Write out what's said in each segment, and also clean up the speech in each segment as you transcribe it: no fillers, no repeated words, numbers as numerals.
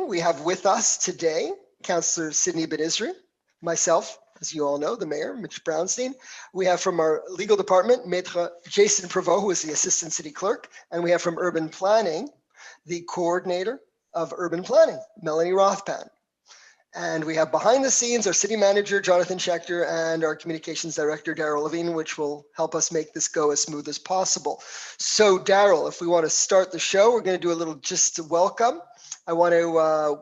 We have with us today Councillor Sydney Ben-Isri, myself, as you all know, the Mayor, Mitch Brownstein. We have from our legal department, Maître Jason Prevost, who is the Assistant City Clerk. And we have from Urban Planning, the Coordinator of Urban Planning, Melanie Rothpan. And we have behind the scenes our City Manager, Jonathan Schechter, and our Communications Director, Daryl Levine, which will help us make this go as smooth as possible. So Daryl, if we want to start the show, we're going to do a little just to welcome. I want to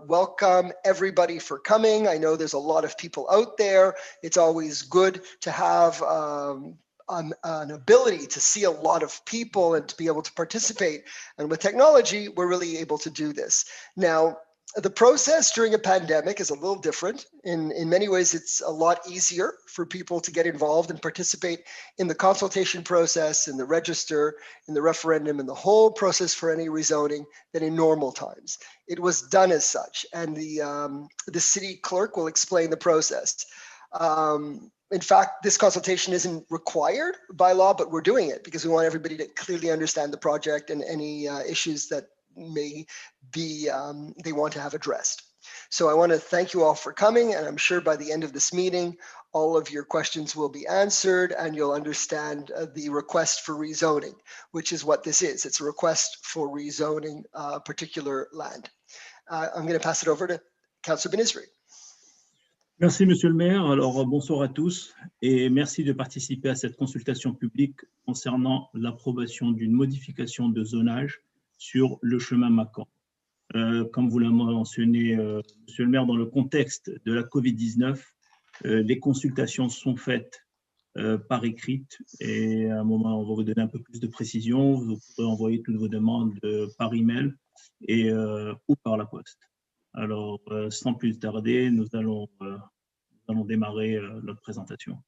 welcome everybody for coming. I know there's a lot of people out there. It's always good to have an ability to see a lot of people and to be able to participate. And with technology, we're really able to do this. Now, the process during a pandemic is a little different. In many ways, it's a lot easier for people to get involved and participate in the consultation process, in the register, in the referendum, and the whole process for any rezoning than in normal times. It was done as such, and the city clerk will explain the process. In fact, this consultation isn't required by law, but we're doing it because we want everybody to clearly understand the project and any issues that may be they want to have addressed. So I want to thank you all for coming, and I'm sure by the end of this meeting, all of your questions will be answered and you'll understand the request for rezoning, which is what this is. It's a request for rezoning particular land. I'm going to pass it over to Councillor Ben-Isri. Merci, Monsieur le Maire. Alors, bonsoir à tous et merci de participer à cette consultation publique concernant l'approbation d'une modification de zonage sur le chemin Mackle. Comme vous l'avez mentionné, Monsieur le Maire, dans le contexte de la Covid-19, des consultations sont faites par écrites et à un moment, on va vous donner un peu plus de précision. Vous pourrez envoyer toutes vos demandes par email et, ou par la poste. Alors, sans plus tarder, nous allons démarrer notre présentation.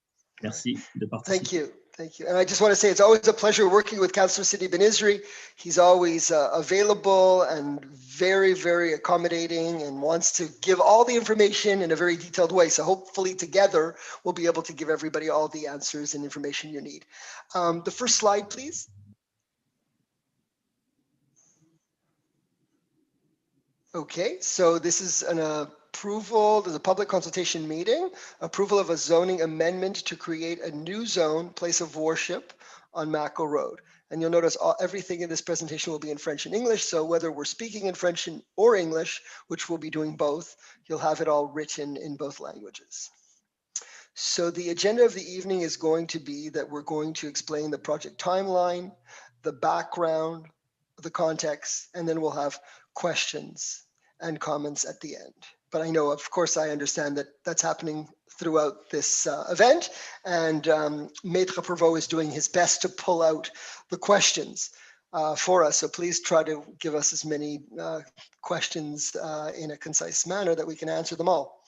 Merci de participer. Thank you. Thank you. And I just want to say it's always a pleasure working with Councillor Sydney Ben-Isri. He's always available and very, very accommodating and wants to give all the information in a very detailed way. So hopefully together we'll be able to give everybody all the answers and information you need. The first slide, please. Okay, so this is an approval, there's a public consultation meeting, approval of a zoning amendment to create a new zone, place of worship on Mackle Road. And you'll notice everything in this presentation will be in French and English. So whether we're speaking in French or English, which we'll be doing both, you'll have it all written in both languages. So the agenda of the evening is going to be that we're going to explain the project timeline, the background, the context, and then we'll have questions and comments at the end. But I know, of course, I understand that that's happening throughout this event, and Maître Prevost is doing his best to pull out the questions for us. So please try to give us as many questions in a concise manner that we can answer them all.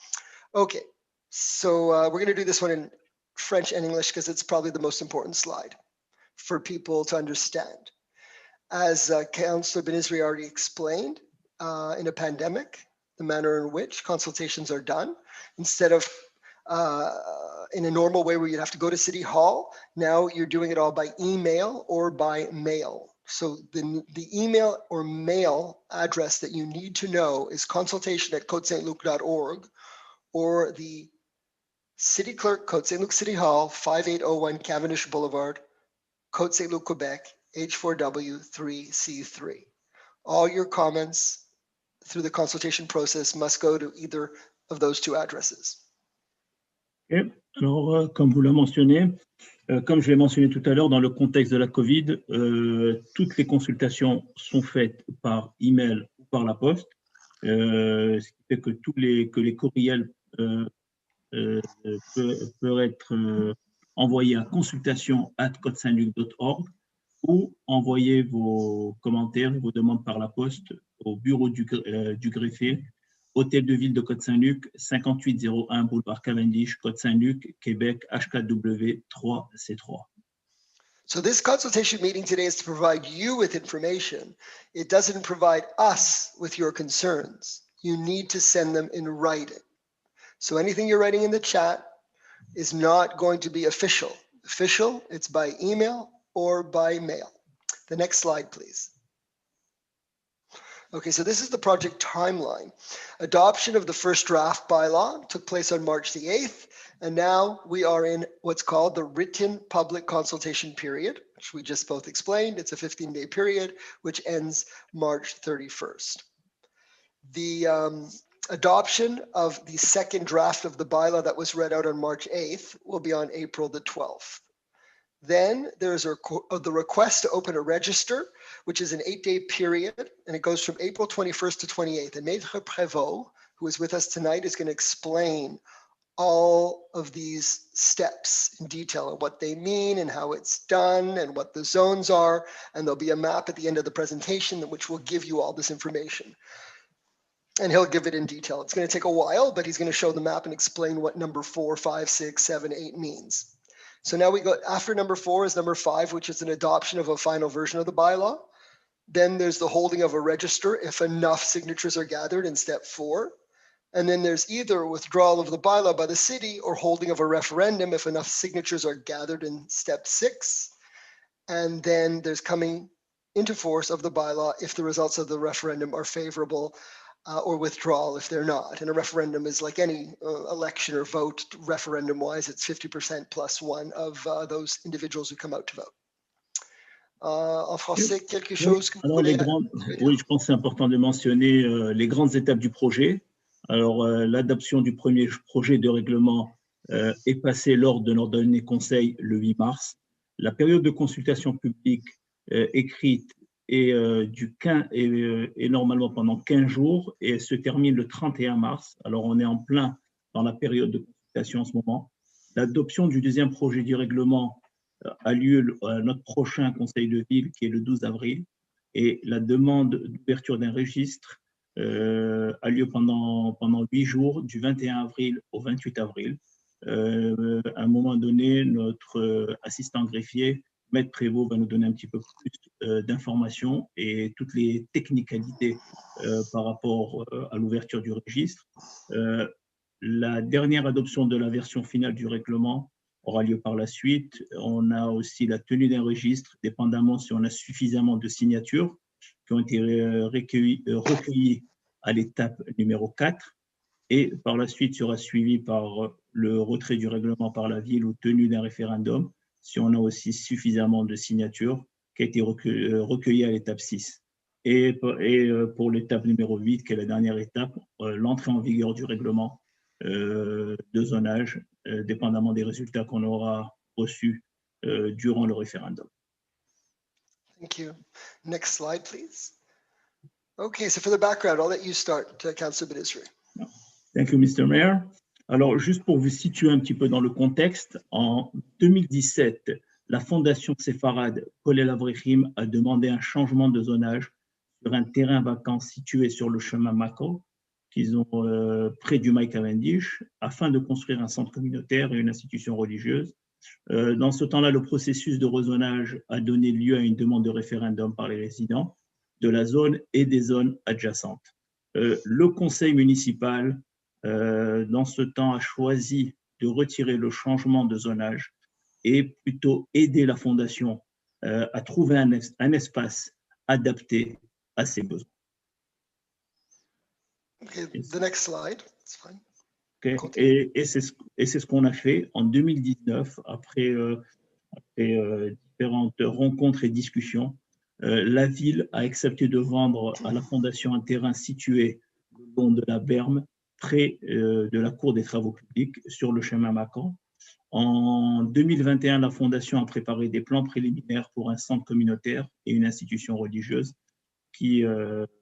Okay, so we're going to do this one in French and English because it's probably the most important slide for people to understand. As Councillor Ben-Isri already explained, in a pandemic, the manner in which consultations are done, instead of in a normal way where you'd have to go to City Hall, now you're doing it all by email or by mail. So the email or mail address that you need to know is consultation@cotesaintluc.org or the City Clerk, Côte Saint-Luc City Hall, 5801 Cavendish Boulevard, Côte Saint-Luc, Quebec, H4W3C3. All your comments through the consultation process must go to either of those two addresses. Okay. Alors, comme vous l'avez mentionné, comme je l'ai mentionné tout à l'heure, dans le contexte de la Covid, toutes les consultations sont faites par email ou par la poste, ce qui fait que les courriels peuvent être envoyés à consultation@cotesaintluc.org ou envoyer vos commentaires, vos demandes par la poste au bureau du greffier, Hôtel de Ville de Côte Saint-Luc, 5801 boulevard Cavendish, Côte Saint-Luc, Québec, HKW 3C3. So this consultation meeting today is to provide you with information. It doesn't provide us with your concerns. You need to send them in writing. So anything you're writing in the chat is not going to be official. Official, it's by email or by mail. The next slide, please. Okay, so this is the project timeline. Adoption of the first draft bylaw took place on March the 8th, and now we are in what's called the written public consultation period, which we just both explained. It's a 15-day period, which ends March 31st. The adoption of the second draft of the bylaw that was read out on March 8th will be on April the 12th. Then there's the request to open a register, which is an 8-day period, and it goes from April 21st to 28th. And Maître Prévost, who is with us tonight, is going to explain all of these steps in detail and what they mean and how it's done and what the zones are. And there'll be a map at the end of the presentation which will give you all this information. And he'll give it in detail. It's going to take a while, but he's going to show the map and explain what number 4, 5, 6, 7, 8 means. So now we go, after number 4 is number 5, which is an adoption of a final version of the bylaw. Then there's the holding of a register if enough signatures are gathered in step 4. And then there's either withdrawal of the bylaw by the city or holding of a referendum if enough signatures are gathered in step 6. And then there's coming into force of the bylaw if the results of the referendum are favorable or withdrawal if they're not. And a referendum is like any election or vote, referendum-wise, it's 50% plus one of those individuals who come out to vote. En français, quelque chose que vous voulez... Oui, je pense que c'est important de mentionner les grandes étapes du projet. Alors, l'adoption du premier projet de règlement est passée lors de notre dernier conseil le 8 mars. La période de consultation publique écrite est normalement pendant 15 jours et elle se termine le 31 mars. Alors, on est en plein dans la période de consultation en ce moment. L'adoption du deuxième projet du règlement a lieu à notre prochain conseil de ville qui est le 12 avril et la demande d'ouverture d'un registre a lieu pendant 8 jours du 21 avril au 28 avril. À un moment donné, notre assistant greffier, Maître Prévost, va nous donner un petit peu plus d'informations et toutes les technicalités par rapport à l'ouverture du registre. La dernière adoption de la version finale du règlement aura lieu par la suite. On a aussi la tenue d'un registre, dépendamment si on a suffisamment de signatures qui ont été recueillies à l'étape numéro 4. Et par la suite sera suivi par le retrait du règlement par la ville ou tenue d'un référendum si on a aussi suffisamment de signatures qui a été recueillies à l'étape 6. Et pour l'étape numéro 8, qui est la dernière étape, l'entrée en vigueur du règlement de zonage, dépendamment des résultats qu'on aura reçus durant le référendum. Thank you. Next slide, please. Okay, so for the background, I'll let you start, Councillor Bedisri. Thank you, Mr. Mayor. Alors, juste pour vous situer un petit peu dans le contexte, en 2017, la Fondation séfarade Kollel Avrechim a demandé un changement de zonage sur un terrain vacant situé sur le chemin Mackle, qu'ils ont près du Mike Cavendish, afin de construire un centre communautaire et une institution religieuse. Dans ce temps-là, le processus de rezonage a donné lieu à une demande de référendum par les résidents de la zone et des zones adjacentes. Le conseil municipal, dans ce temps, a choisi de retirer le changement de zonage et plutôt aider la Fondation à trouver un espace adapté à ses besoins. Okay, the next slide. It's fine. Okay. Et c'est ce qu'on a fait en 2019, après différentes rencontres et discussions. La ville a accepté de vendre à la Fondation un terrain situé le long de la berme, près de la cour des travaux publics, sur le chemin Mackle. En 2021, la Fondation a préparé des plans préliminaires pour un centre communautaire et une institution religieuse qui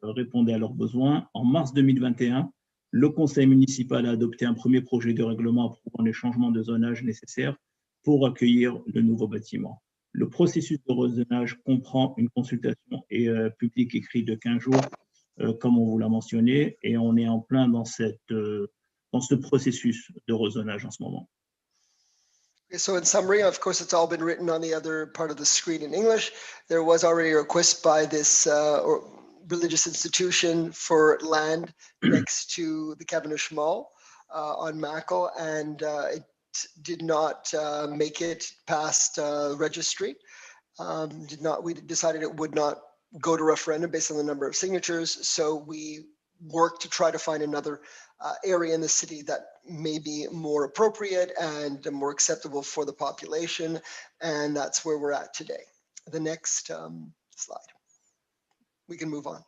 répondaient à leurs besoins. En mars 2021, le conseil municipal a adopté un premier projet de règlement approuvant les changements de zonage nécessaires pour accueillir le nouveau bâtiment. Le processus de rezonage comprend une consultation publique écrite de 15 jours, comme on vous l'a mentionné, et on est en plein dans ce processus de rezonage en ce moment. So in summary, of course, it's all been written on the other part of the screen in English. There was already a request by this religious institution for land next to the Cavendish Mall on Mackle, and it did not make it past registry. We decided it would not go to referendum based on the number of signatures. So we work to try to find another area in the city that may be more appropriate and more acceptable for the population. And that's where we're at today. The next slide. We can move on.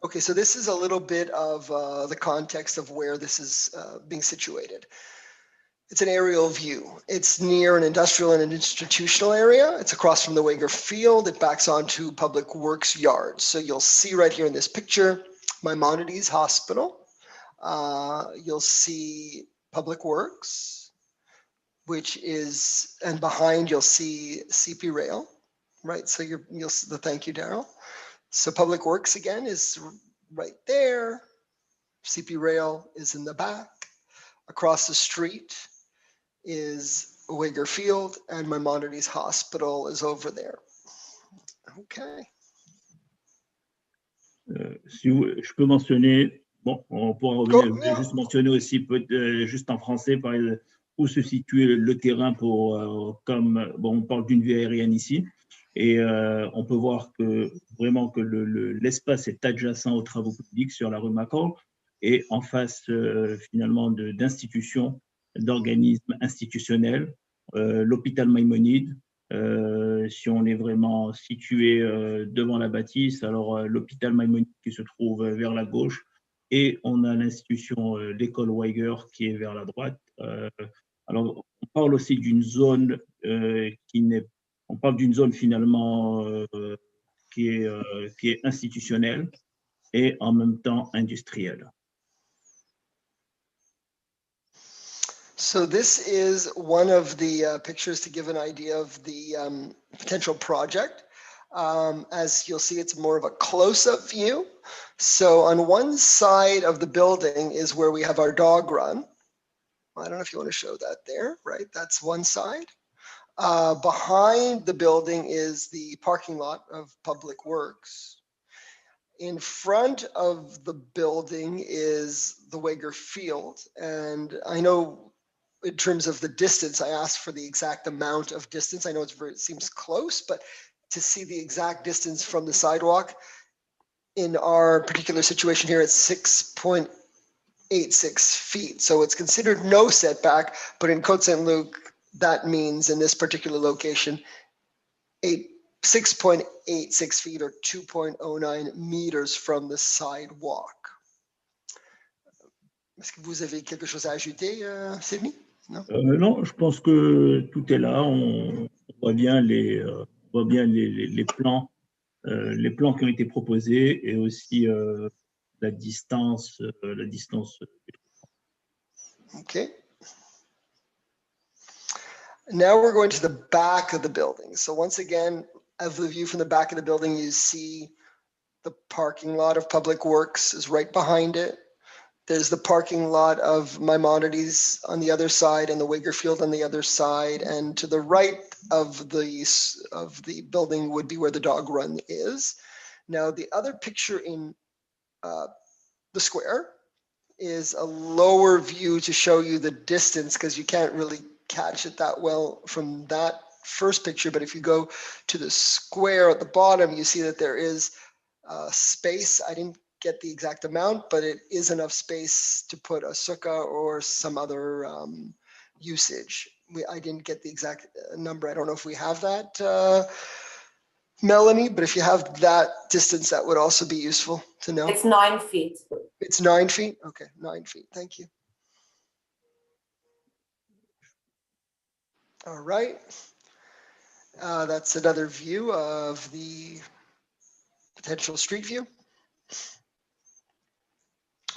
Okay, so this is a little bit of the context of where this is being situated. It's an aerial view. It's near an industrial and an institutional area. It's across from the Wager Field. It backs onto Public Works yards. So you'll see right here in this picture, Maimonides Hospital. You'll see Public Works, which is, and behind you'll see CP Rail, right? So you'll see the, thank you, Daryl. So Public Works again is right there. CP Rail is in the back. Across the street is Wager Field, and Maimonides Hospital is over there. Okay. Si je peux mentionner, bon, on pourra revenir, je voulais juste mentionner aussi, juste en français, où se situe le terrain pour, comme, bon, on parle d'une vue aérienne ici, et on peut voir que vraiment que l'espace est adjacent aux travaux publics sur la rue Mackle, et en face finalement d'institutions, d'organismes institutionnels, l'hôpital Maïmonide. Si on est vraiment situé devant la bâtisse, alors l'hôpital Maïmonide qui se trouve vers la gauche, et on a l'institution, l'école Weiger qui est vers la droite. Alors, on parle aussi d'une zone on parle d'une zone finalement qui est institutionnelle et en même temps industrielle. So this is one of the pictures to give an idea of the potential project. As you'll see, it's more of a close-up view. So on one side of the building is where we have our dog run. I don't know if you want to show that there, right? That's one side. Behind the building is the parking lot of Public Works. In front of the building is the Wager Field. And I know in terms of the distance, I asked for the exact amount of distance. I know it seems close, but to see the exact distance from the sidewalk, in our particular situation here, it's 6.86 feet. So it's considered no setback, but in Côte Saint-Luc, that means in this particular location, 6.86 feet or 2.09 meters from the sidewalk. Est-ce que vous avez quelque chose à ajouter, Sydney? Non? Non, je pense que tout est là. On voit bien les plans qui ont été proposés et aussi la distance. Okay. Now we're going to the back of the building. So once again, as the view from the back of the building, you see the parking lot of Public Works is right behind it. There's the parking lot of Maimonides on the other side and the Wager Field on the other side. And to the right of the building would be where the dog run is. Now, the other picture in the square is a lower view to show you the distance, because you can't really catch it that well from that first picture. But if you go to the square at the bottom, you see that there is space. I didn't get the exact amount, but it is enough space to put a sukkah or some other usage. I didn't get the exact number. I don't know if we have that, Melanie, but if you have that distance, that would also be useful to know. It's 9 feet. It's 9 feet? Okay, 9 feet. Thank you. All right. That's another view of the potential street view.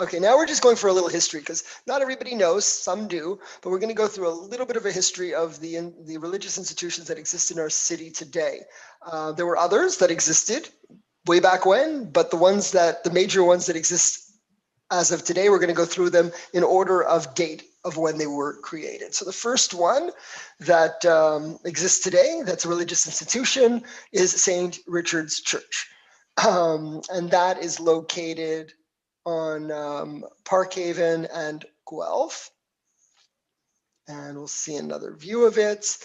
Okay, now we're just going for a little history, because not everybody knows, some do, but we're going to go through a little bit of a history of the religious institutions that exist in our city today. There were others that existed way back when, but the major ones that exist as of today, we're going to go through them in order of date of when they were created. So the first one that exists today, that's a religious institution, is St. Richard's Church. And that is located on Parkhaven and Guelph. And we'll see another view of it.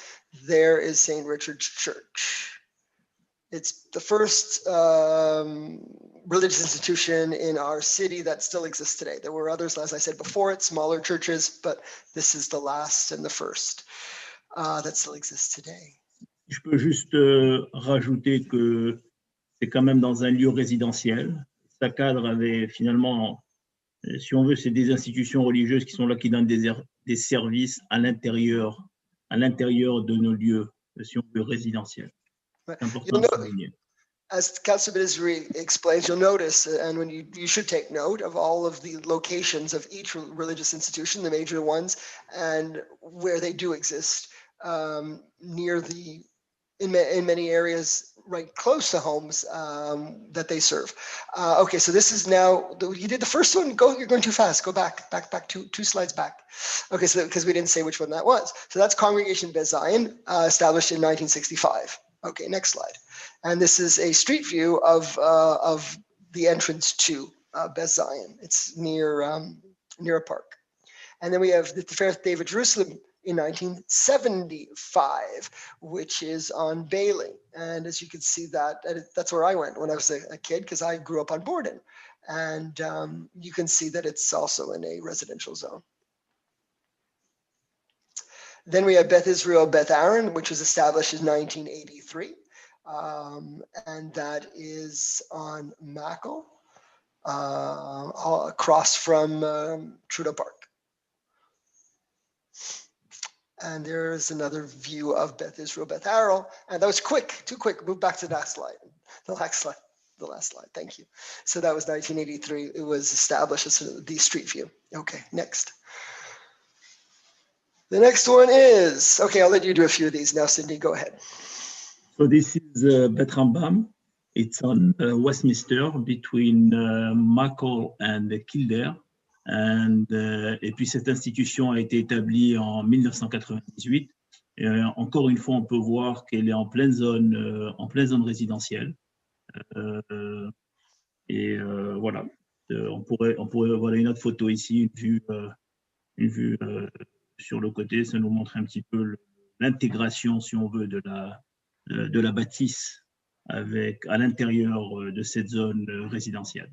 There is St. Richard's Church. It's the first religious institution in our city that still exists today. There were others, as I said before, it, smaller churches, but this is the last and the first that still exists today. Je peux juste rajouter que c'est quand même dans un lieu résidentiel. Ça cadre avec finalement, si on veut, c'est des institutions religieuses qui sont là, qui donnent des services à l'intérieur de nos lieux, si on veut, résidentiels. C'est important de souligner. As Councillor Bidisri explains, you'll notice, and when you should take note of all of the locations of each religious institution, the major ones, and where they do exist, near the, in many areas, right close to homes that they serve. Okay, so this is now, you did the first one, you're going too fast, go back two slides back. Okay, so because we didn't say which one that was. So that's Congregation Be Zion, established in 1965. Okay, next slide. And this is a street view of the entrance to Be Zion. It's near a park. And then we have the Fair Day of Jerusalem in 1975, which is on Bailey. And as you can see that's where I went when I was a kid, because I grew up on Borden. And you can see that it's also in a residential zone. Then we have Beth Israel, Beth Aaron, which was established in 1983. And that is on Mackle, across from Trudeau Park. And there's another view of Beth Israel, Beth Aaron. And that was quick, too quick. Move back to that slide. The last slide. Thank you. So that was 1983. It was established as the street view. Okay, next. The next one is, okay, I'll let you do a few of these now, Cindy, go ahead. So this is Beth Rambam. It's on Westminster between Mackle and Kildare. Et puis cette institution a été établie en 1998. Et, encore une fois, on peut voir qu'elle est en pleine zone résidentielle. Voilà, on pourrait voilà une autre photo ici, une vue sur le côté. Ça nous montre un petit peu l'intégration, si on veut, de la bâtisse à l'intérieur de cette zone résidentielle.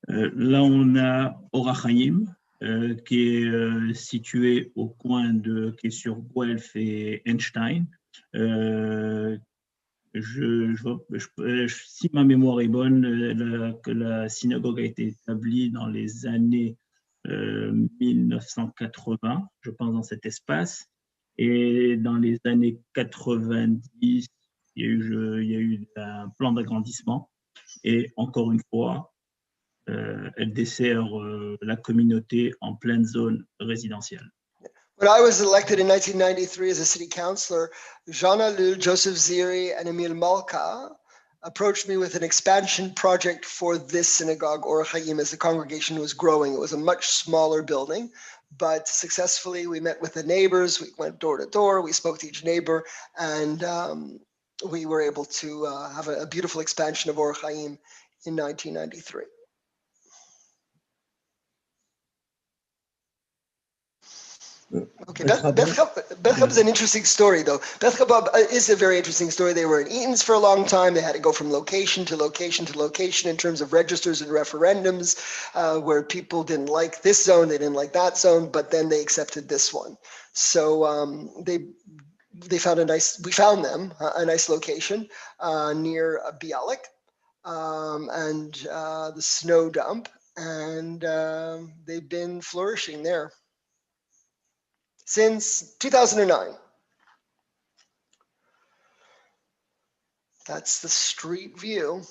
Là, on a Or HaChaim, qui est situé au coin qui est sur Guelph et Einstein. Si ma mémoire est bonne, que la synagogue a été établie dans les années 1980, je pense, dans cet espace. Et dans les années 90, il y a eu un plan d'agrandissement. Et encore une fois, elle dessert la communauté en pleine zone résidentielle. When I was elected in 1993 as a city councillor, Jean Alul, Joseph Ziri, and Emil Malka approached me with an expansion project for this synagogue, Or HaChaim, as the congregation was growing. It was a much smaller building, but successfully we met with the neighbors, we went door to door, we spoke to each neighbor, and we were able to have a beautiful expansion of Or HaChaim in 1993. Okay, Beth Chabad is an interesting story, though. Beth Chabad is a very interesting story. They were in Eaton's for a long time. They had to go from location to location to location in terms of registers and referendums, where people didn't like this zone, they didn't like that zone, but then they accepted this one. So we found them a nice location near Bialik and the snow dump, and they've been flourishing there since 2009. That's the street view.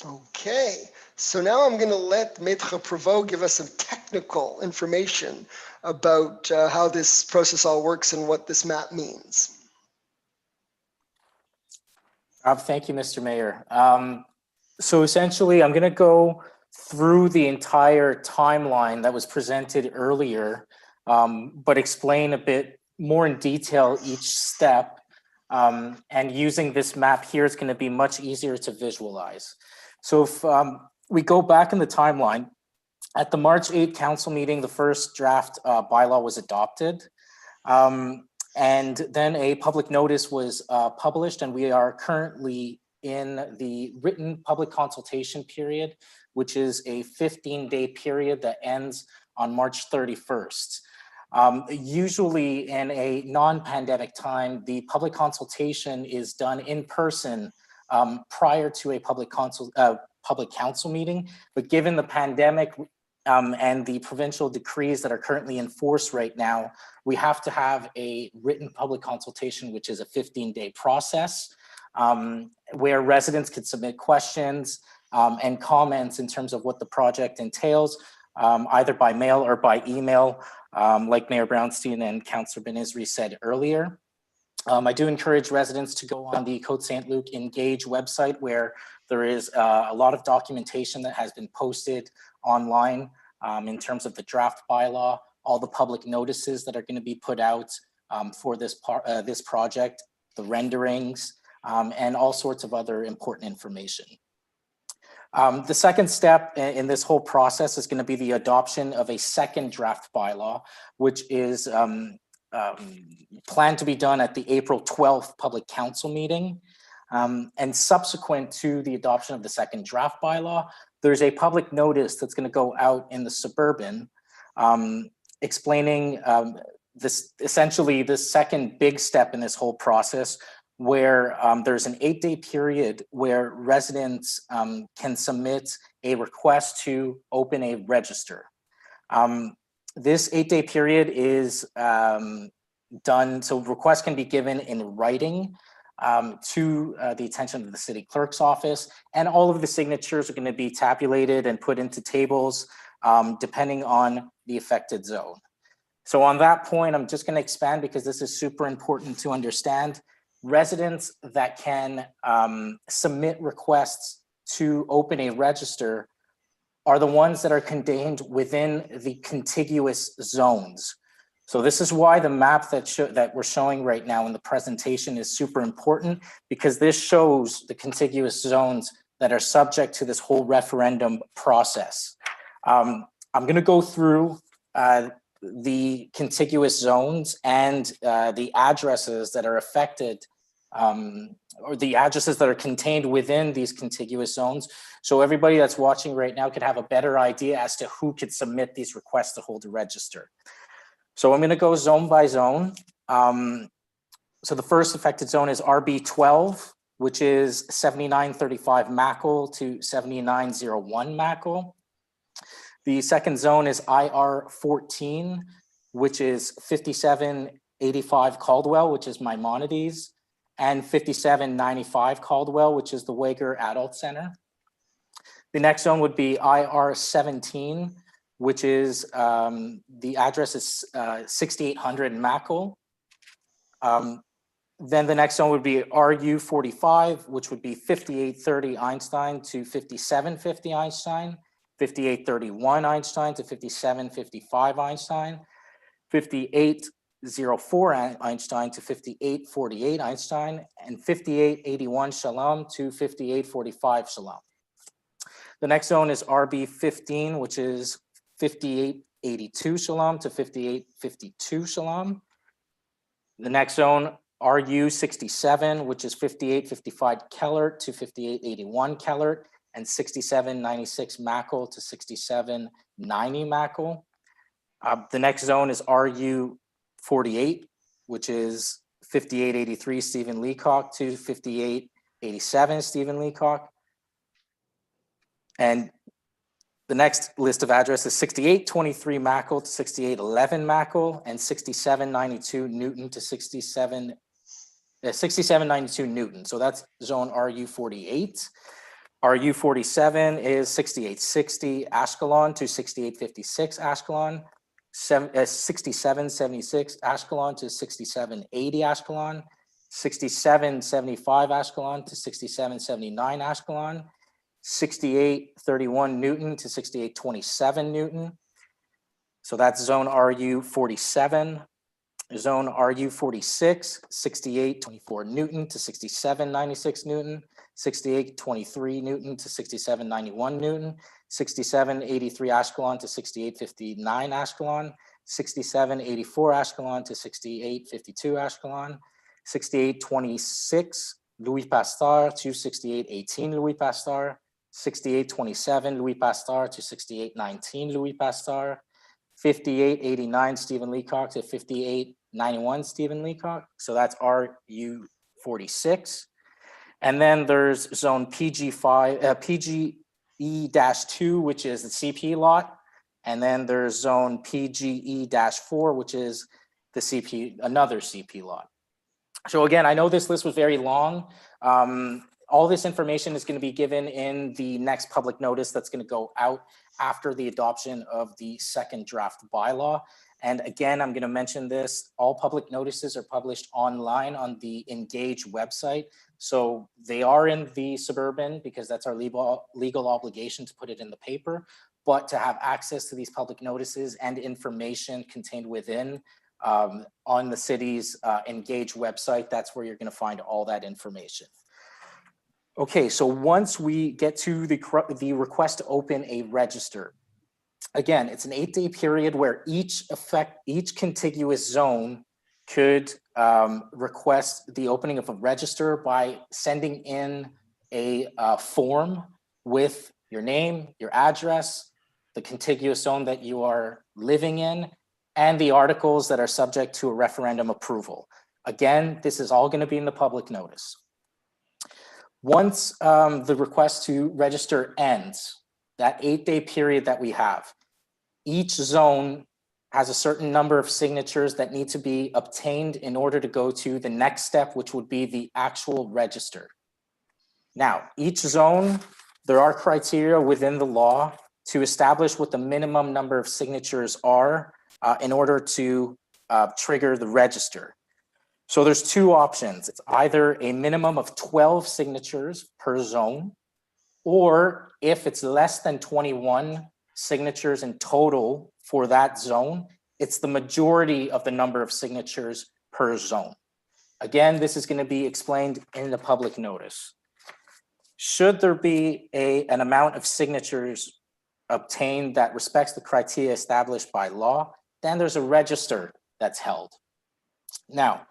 Okay, so now I'm going to let Maître Prévost give us some technical information about how this process all works and what this map means. Thank you, Mr. Mayor. So essentially, I'm going to go through the entire timeline that was presented earlier, but explain a bit more in detail each step. And using this map here, it's going to be much easier to visualize. So if we go back in the timeline, At the March 8th council meeting, the first draft bylaw was adopted. And then a public notice was published, and we are currently in the written public consultation period, which is a 15-day period that ends on March 31st. Usually in a non-pandemic time, the public consultation is done in person prior to a public council meeting. But given the pandemic and the provincial decrees that are currently in force right now, we have to have a written public consultation, which is a 15-day process where residents could submit questions and comments in terms of what the project entails, either by mail or by email, like Mayor Brownstein and Councillor Ben-Isri said earlier. I do encourage residents to go on the Côte Saint-Luc Engage website, where there is a lot of documentation that has been posted online in terms of the draft bylaw, all the public notices that are going to be put out for this project, the renderings, and all sorts of other important information. The second step in this whole process is going to be the adoption of a second draft bylaw, which is planned to be done at the April 12th public council meeting. And subsequent to the adoption of the second draft bylaw, there's a public notice that's going to go out in the Suburban explaining essentially the second big step in this whole process, where there's an 8-day period where residents can submit a request to open a register. This 8-day period is done, so requests can be given in writing to the attention of the city clerk's office, and all of the signatures are going to be tabulated and put into tables depending on the affected zone. So on that point, I'm just going to expand because this is super important to understand. Residents that can submit requests to open a register are the ones that are contained within the contiguous zones. So this is why the map that we're showing right now in the presentation is super important, because this shows the contiguous zones that are subject to this whole referendum process. I'm going to go through the contiguous zones and the addresses that are affected, or the addresses that are contained within these contiguous zones. So everybody that's watching right now could have a better idea as to who could submit these requests to hold a register. So I'm going to go zone by zone. So the first affected zone is RB12, which is 7935 Mackle to 7901 Mackle. The second zone is IR14, which is 5785 Caldwell, which is Maimonides, and 5795 Caldwell, which is the Wager Adult Center. The next zone would be IR17, which is the address is 6800 Mackle. Then the next zone would be RU45, which would be 5830 Einstein to 5750 Einstein, 5831 Einstein to 5755 Einstein, 5804 Einstein to 5848 Einstein, and 5881 Shalom to 5845 Shalom. The next zone is RB15, which is 5882 Shalom to 5852 Shalom. The next zone, RU67, which is 5855 Kellert to 5881 Kellert, and 6796 Mackle to 6790 Mackle. The next zone is RU48, which is 5883 Stephen Leacock to 5887 Stephen Leacock. And the next list of addresses is 6823 Mackle to 6811 Mackle, and 6792 Newton to 6792 Newton. So that's zone RU48. RU47 is 6860 Ashkelon to 6856 Ashkelon, 6776 Ashkelon to 6780 Ashkelon, 6775 Ashkelon to 6779 Ashkelon, 6831 Newton to 6827 Newton. So that's zone RU47. zone RU46, 6824 Newton to 6796 Newton, 6823 Newton to 6791 Newton, 6783 Ashkelon to 6859 Ashkelon, 6784 Ashkelon to 6852 Ashkelon, 6826 Louis Pasteur to 6818 Louis Pasteur, 6827 Louis Pasteur to 6819 Louis Pasteur, 5889 Stephen Leacock to 5891 Stephen Leacock. So that's RU46. And then there's zone PG5, PGE-2, which is the CP lot. And then there's zone PGE-4, which is the CP, another CP lot. So again, I know this list was very long. All this information is going to be given in the next public notice that's going to go out after the adoption of the second draft bylaw. And again, I'm going to mention this, all public notices are published online on the Engage website. So they are in the Suburban because that's our legal obligation to put it in the paper, but to have access to these public notices and information contained within on the city's Engage website, that's where you're going to find all that information. Okay, so once we get to the request to open a register, again, it's an 8-day period where each contiguous zone could request the opening of a register by sending in a form with your name, your address, the contiguous zone that you are living in, and the articles that are subject to a referendum approval. Again, this is all going to be in the public notice. Once the request to register ends, that 8-day period that we have, each zone has a certain number of signatures that need to be obtained in order to go to the next step, which would be the actual register. Now, each zone, there are criteria within the law to establish what the minimum number of signatures are in order to trigger the register. So there's two options. It's either a minimum of 12 signatures per zone, or if it's less than 21 signatures in total for that zone, it's the majority of the number of signatures per zone. Again, this is going to be explained in the public notice. Should there be an amount of signatures obtained that respects the criteria established by law, then there's a register that's held. Now,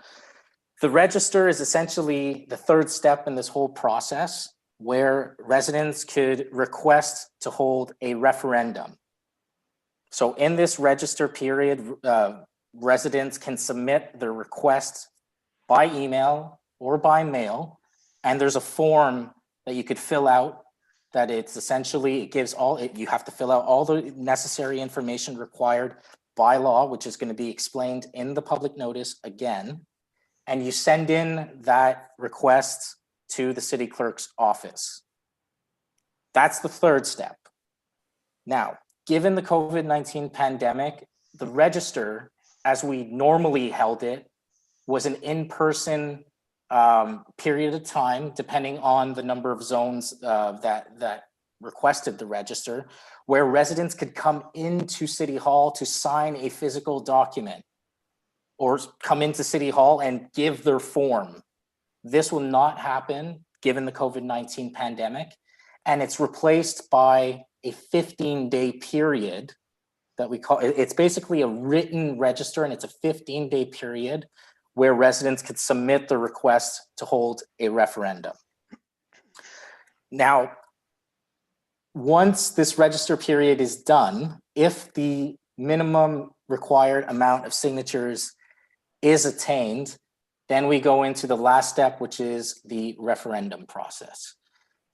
the register is essentially the third step in this whole process where residents could request to hold a referendum. So in this register period, residents can submit their request by email or by mail, and there's a form that you could fill out that it's essentially, it gives all, you have to fill out all the necessary information required by law, which is going to be explained in the public notice again. And you send in that request to the city clerk's office. That's the third step. Now, given the COVID-19 pandemic, the register, as we normally held it, was an in-person period of time, depending on the number of zones that requested the register, where residents could come into City Hall to sign a physical document or come into City Hall and give their form. This will not happen given the COVID-19 pandemic, and it's replaced by a 15-day period that we call, it's basically a written register, and it's a 15-day period where residents could submit the request to hold a referendum. Now, once this register period is done, if the minimum required amount of signatures is attained, then we go into the last step, which is the referendum process.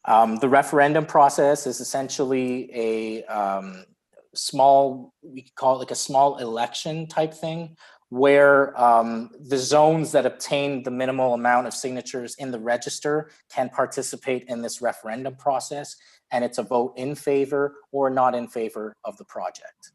The referendum process is essentially a small, we could call it like a small election type thing, where the zones that obtain the minimal amount of signatures in the register can participate in this referendum process, and it's a vote in favor or not in favor of the project.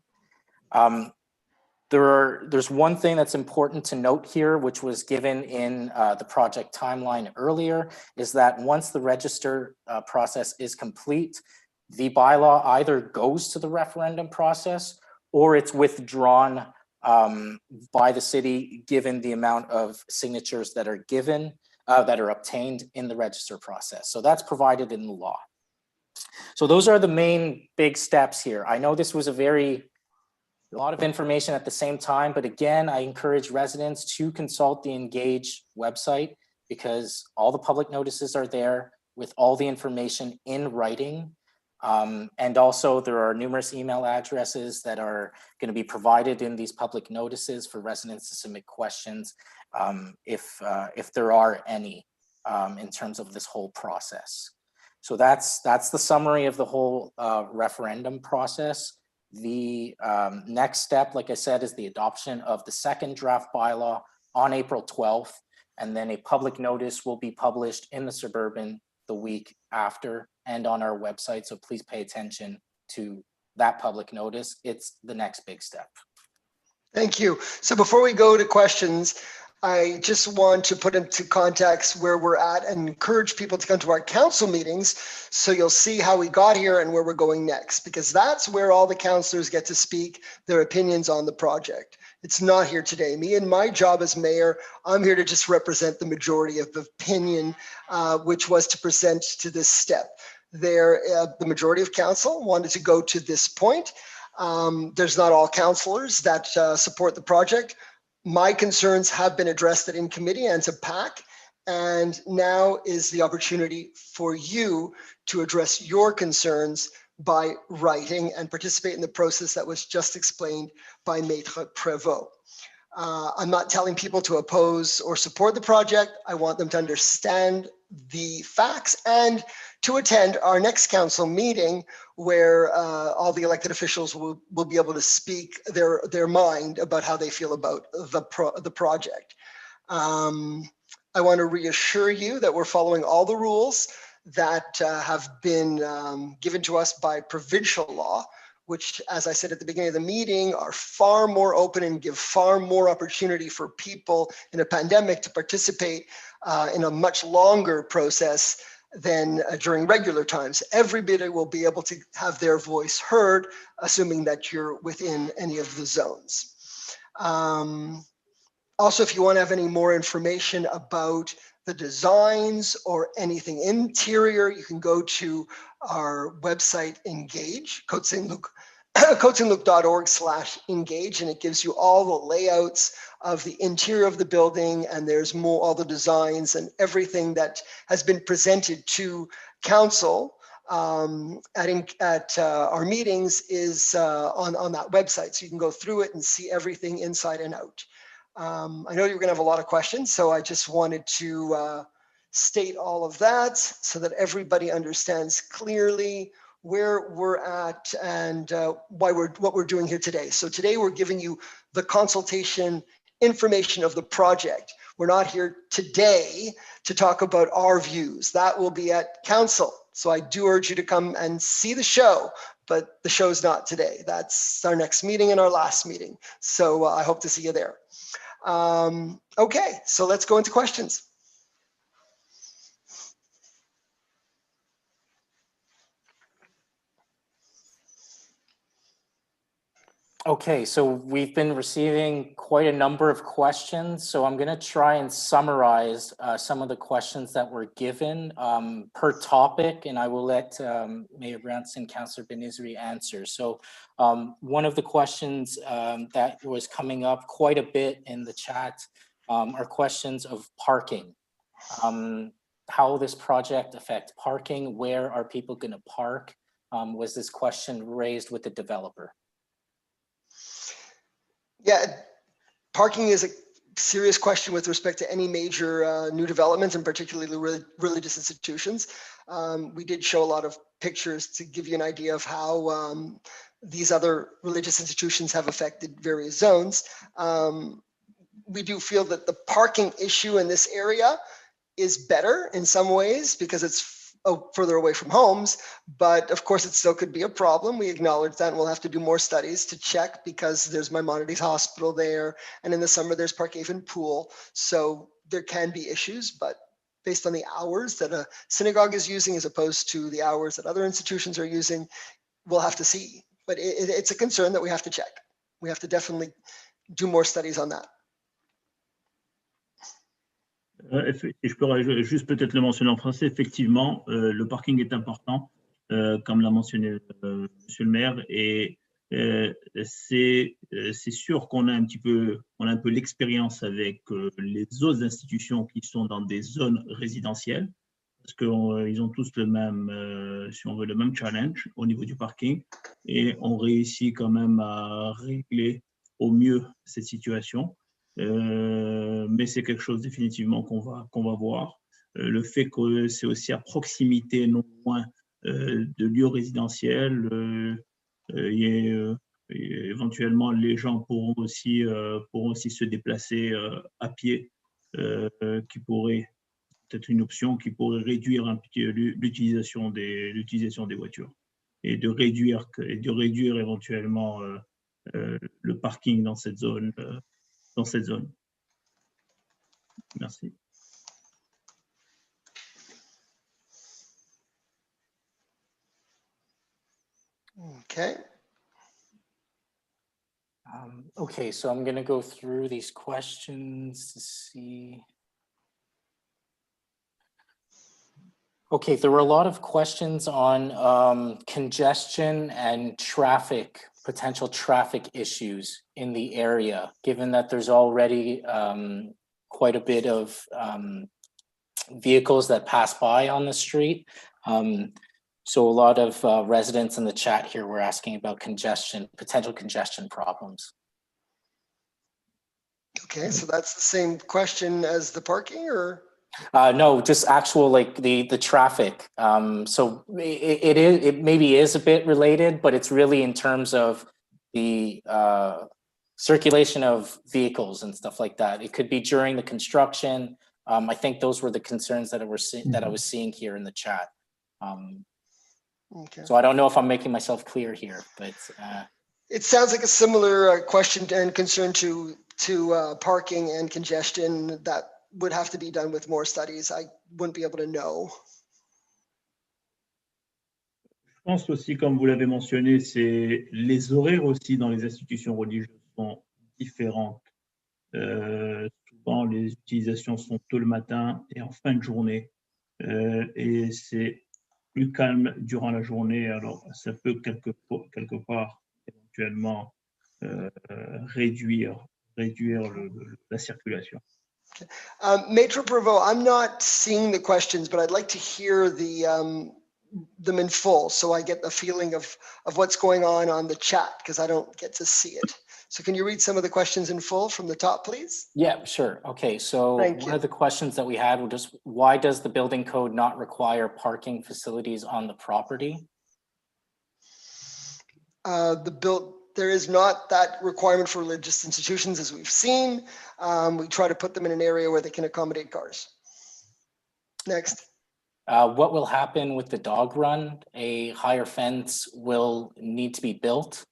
There's one thing that's important to note here, which was given in the project timeline earlier, is that once the register process is complete, the bylaw either goes to the referendum process or it's withdrawn by the city, given the amount of signatures that are given, that are obtained in the register process. So that's provided in the law. So those are the main big steps here. I know this was a lot of information at the same time, but again, I encourage residents to consult the Engage website because all the public notices are there with all the information in writing. And also there are numerous email addresses that are going to be provided in these public notices for residents to submit questions if there are any in terms of this whole process. So that's the summary of the whole referendum process. The next step, like I said, is the adoption of the second draft bylaw on April 12th, and then a public notice will be published in the Suburban the week after and on our website. So please pay attention to that public notice. It's the next big step. Thank you. So before we go to questions, I just want to put into context where we're at and encourage people to come to our council meetings so you'll see how we got here and where we're going next, because that's where all the councillors get to speak their opinions on the project. It's not here today. Me and my job as mayor, I'm here to just represent the majority of the opinion, which was to present to this step. The majority of council wanted to go to this point. There's not all councillors that support the project. My concerns have been addressed in committee and to PAC, and now is the opportunity for you to address your concerns by writing and participate in the process that was just explained by Maître Prévost. I'm not telling people to oppose or support the project. I want them to understand the facts and to attend our next council meeting where all the elected officials will be able to speak their mind about how they feel about the project. I want to reassure you that we're following all the rules that have been given to us by provincial law, which, as I said at the beginning of the meeting, are far more open and give far more opportunity for people in a pandemic to participate in a much longer process than during regular times. Everybody will be able to have their voice heard, assuming that you're within any of the zones. Also, if you want to have any more information about the designs or anything interior, you can go to our website, Engage, Côte Saint-Luc, côtesaintluc.org/engage, and it gives you all the layouts of the interior of the building, and there's more all the designs and everything that has been presented to council at our meetings is on that website. So you can go through it and see everything inside and out. I know you're going to have a lot of questions, so I just wanted to state all of that so that everybody understands clearly where we're at and what we're doing here today. So today we're giving you the consultation information of the project. We're not here today to talk about our views. That will be at council. So I do urge you to come and see the show, but the show's not today. That's our next meeting and our last meeting. So I hope to see you there. Okay, so let's go into questions. Okay, so we've been receiving quite a number of questions. So I'm going to try and summarize some of the questions that were given per topic, and I will let Mayor Brownson, Councillor Benizri answer. So one of the questions that was coming up quite a bit in the chat are questions of parking. How will this project affect parking? Where are people going to park? Was this question raised with the developer? Yeah, parking is a serious question with respect to any major new developments, and particularly religious institutions. We did show a lot of pictures to give you an idea of how these other religious institutions have affected various zones. We do feel that the parking issue in this area is better in some ways because it's further away from homes, but of course it still could be a problem. We acknowledge that, and we'll have to do more studies to check because there's Maimonides Hospital there, and in the summer there's Parkhaven Pool. So there can be issues, but based on the hours that a synagogue is using as opposed to the hours that other institutions are using, we'll have to see. But it's a concern that we have to check. We have to definitely do more studies on that. Et je peux juste peut-être le mentionner en français. Effectivement, le parking est important, comme l'a mentionné Monsieur le maire, et c'est sûr qu'on a un peu l'expérience avec les autres institutions qui sont dans des zones résidentielles, parce qu'ils ont tous le même, si on veut, le même challenge au niveau du parking, et on réussit quand même à régler au mieux cette situation. Mais c'est quelque chose définitivement qu'on va voir. Le fait que c'est aussi à proximité, non loin de lieux résidentiels, éventuellement les gens pourront aussi se déplacer à pied, qui pourrait peut-être une option qui pourrait réduire un petit l'utilisation des voitures et de réduire éventuellement le parking dans cette zone. Merci. Okay. Okay, so I'm going to go through these questions to see. Okay, there were a lot of questions on congestion and traffic, potential traffic issues in the area, given that there's already quite a bit of vehicles that pass by on the street. So a lot of residents in the chat here were asking about congestion, potential congestion problems. Okay, so that's the same question as the parking, or? No, just actual like the traffic. So it maybe is a bit related, but it's really in terms of the circulation of vehicles and stuff like that. It could be during the construction. I think those were the concerns that I was seeing here in the chat. Okay. So I don't know if I'm making myself clear here, but it sounds like a similar question and concern to parking and congestion that would have to be done with more studies. I wouldn't be able to know. Je pense aussi, comme vous l'avez mentionné, c'est les horaires aussi dans les institutions religieuses sont différentes. Souvent, les utilisations sont tôt le matin et en fin de journée. Et c'est plus calme durant la journée. Alors, ça peut quelque part éventuellement réduire la circulation. Okay. Maitre Prévost, I'm not seeing the questions, but I'd like to hear them in full, so I get the feeling of what's going on the chat, because I don't get to see it. So can you read some of the questions in full from the top, please? Yeah, sure. Okay, so Thank one you. of the questions that we had was just, why does the building code not require parking facilities on the property? There is not that requirement for religious institutions, as we've seen. We try to put them in an area where they can accommodate cars. Next. What will happen with the dog run? A higher fence will need to be built.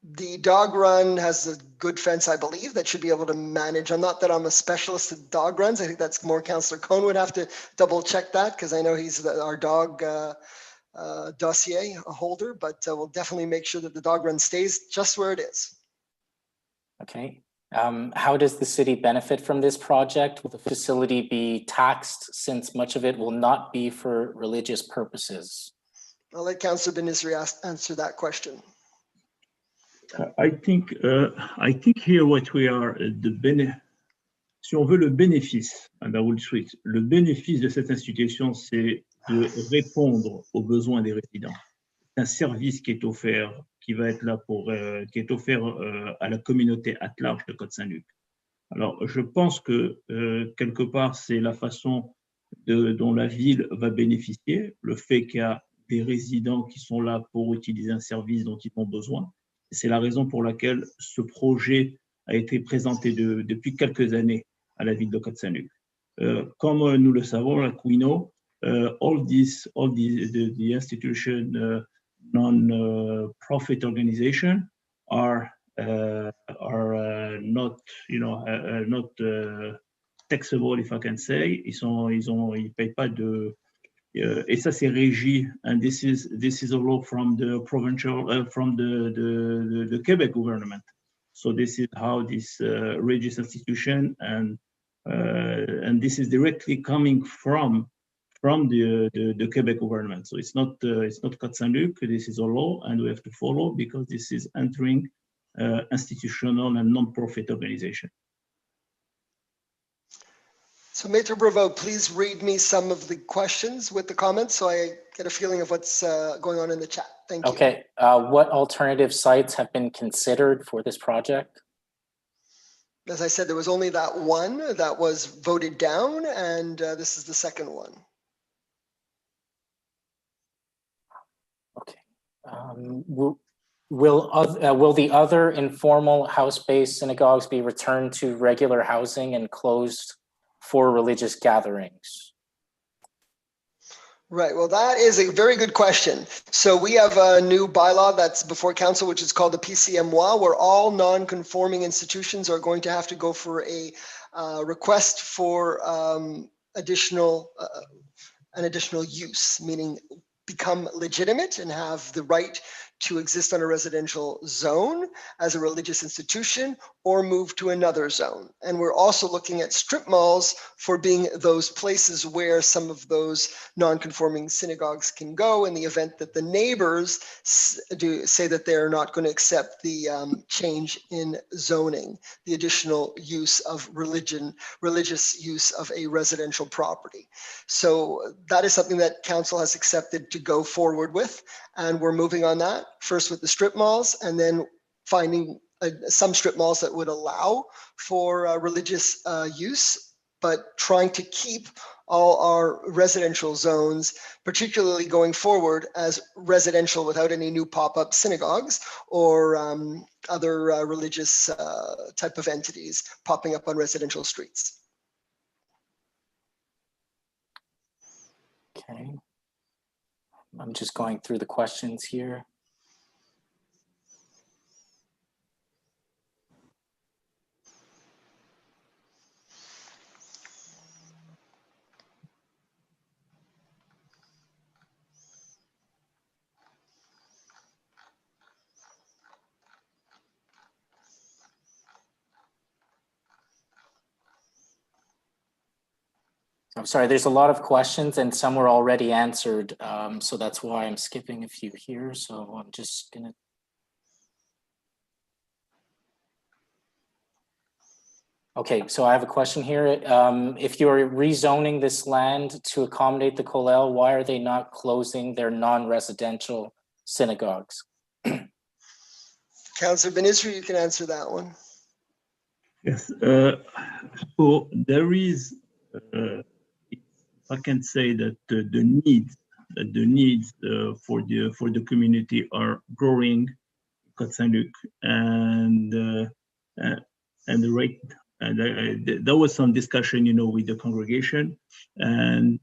The dog run has a good fence, I believe, that should be able to manage. I'm not that I'm a specialist in dog runs. I think that's more Councillor Cohn would have to double check that, because I know he's our dog dossier holder, but we'll definitely make sure that the dog run stays just where it is. Okay. How does the city benefit from this project? Will the facility be taxed, since much of it will not be for religious purposes? I'll let Councillor Ben-Isri answer that question. I think here what we are, si on veut le bénéfice, le bénéfice de cette institution, c'est de répondre aux besoins des résidents. C'est un service qui est offert, qui va être là qui est offert à la communauté at large de Côte Saint-Luc. Alors, je pense que quelque part, c'est la façon dont la ville va bénéficier, le fait qu'il y a des résidents qui sont là pour utiliser un service dont ils ont besoin. C'est la raison pour laquelle ce projet a été présenté depuis quelques années à la ville de Côte Saint-Luc. Comme nous le savons, like we know, all the institution non-profit organization are not, not taxable, if I can say. Ils payent pas de et ça c'est régi, and this is a law from the provincial from the Quebec government. So this is how this religious institution and this is directly coming from the Quebec government. So it's not Côte Saint-Luc. This is a law, and we have to follow because this is entering institutional and non-profit organization. So Maitre Breveau, please read me some of the questions with the comments so I get a feeling of what's going on in the chat. Thank you. Okay, what alternative sites have been considered for this project? As I said, there was only that one that was voted down, and this is the second one. Okay. Will the other informal house-based synagogues be returned to regular housing and closed for religious gatherings? Right, well, that is a very good question. So we have a new bylaw that's before council, which is called the PCMY, where all non-conforming institutions are going to have to go for a request for an additional use, meaning become legitimate and have the right to exist on a residential zone as a religious institution or move to another zone. And we're also looking at strip malls for being those places where some of those non-conforming synagogues can go in the event that the neighbors say that they're not going to accept the change in zoning, the additional use of religious use of a residential property. So that is something that council has accepted to go forward with, and we're moving on that. First with the strip malls, and then finding some strip malls that would allow for religious use, but trying to keep all our residential zones, particularly going forward, as residential without any new pop-up synagogues or other religious type of entities popping up on residential streets. Okay. I'm just going through the questions here. I'm sorry, there's a lot of questions and some were already answered. So that's why I'm skipping a few here. So I'm just gonna. Okay, so I have a question here. If you're rezoning this land to accommodate the kollel, why are they not closing their non-residential synagogues? Councillor Ben Isri, you can answer that one. Yes, so there is, I can say that the needs for the community are growing in Côte Saint-Luc, and the rate. And there was some discussion, with the congregation, and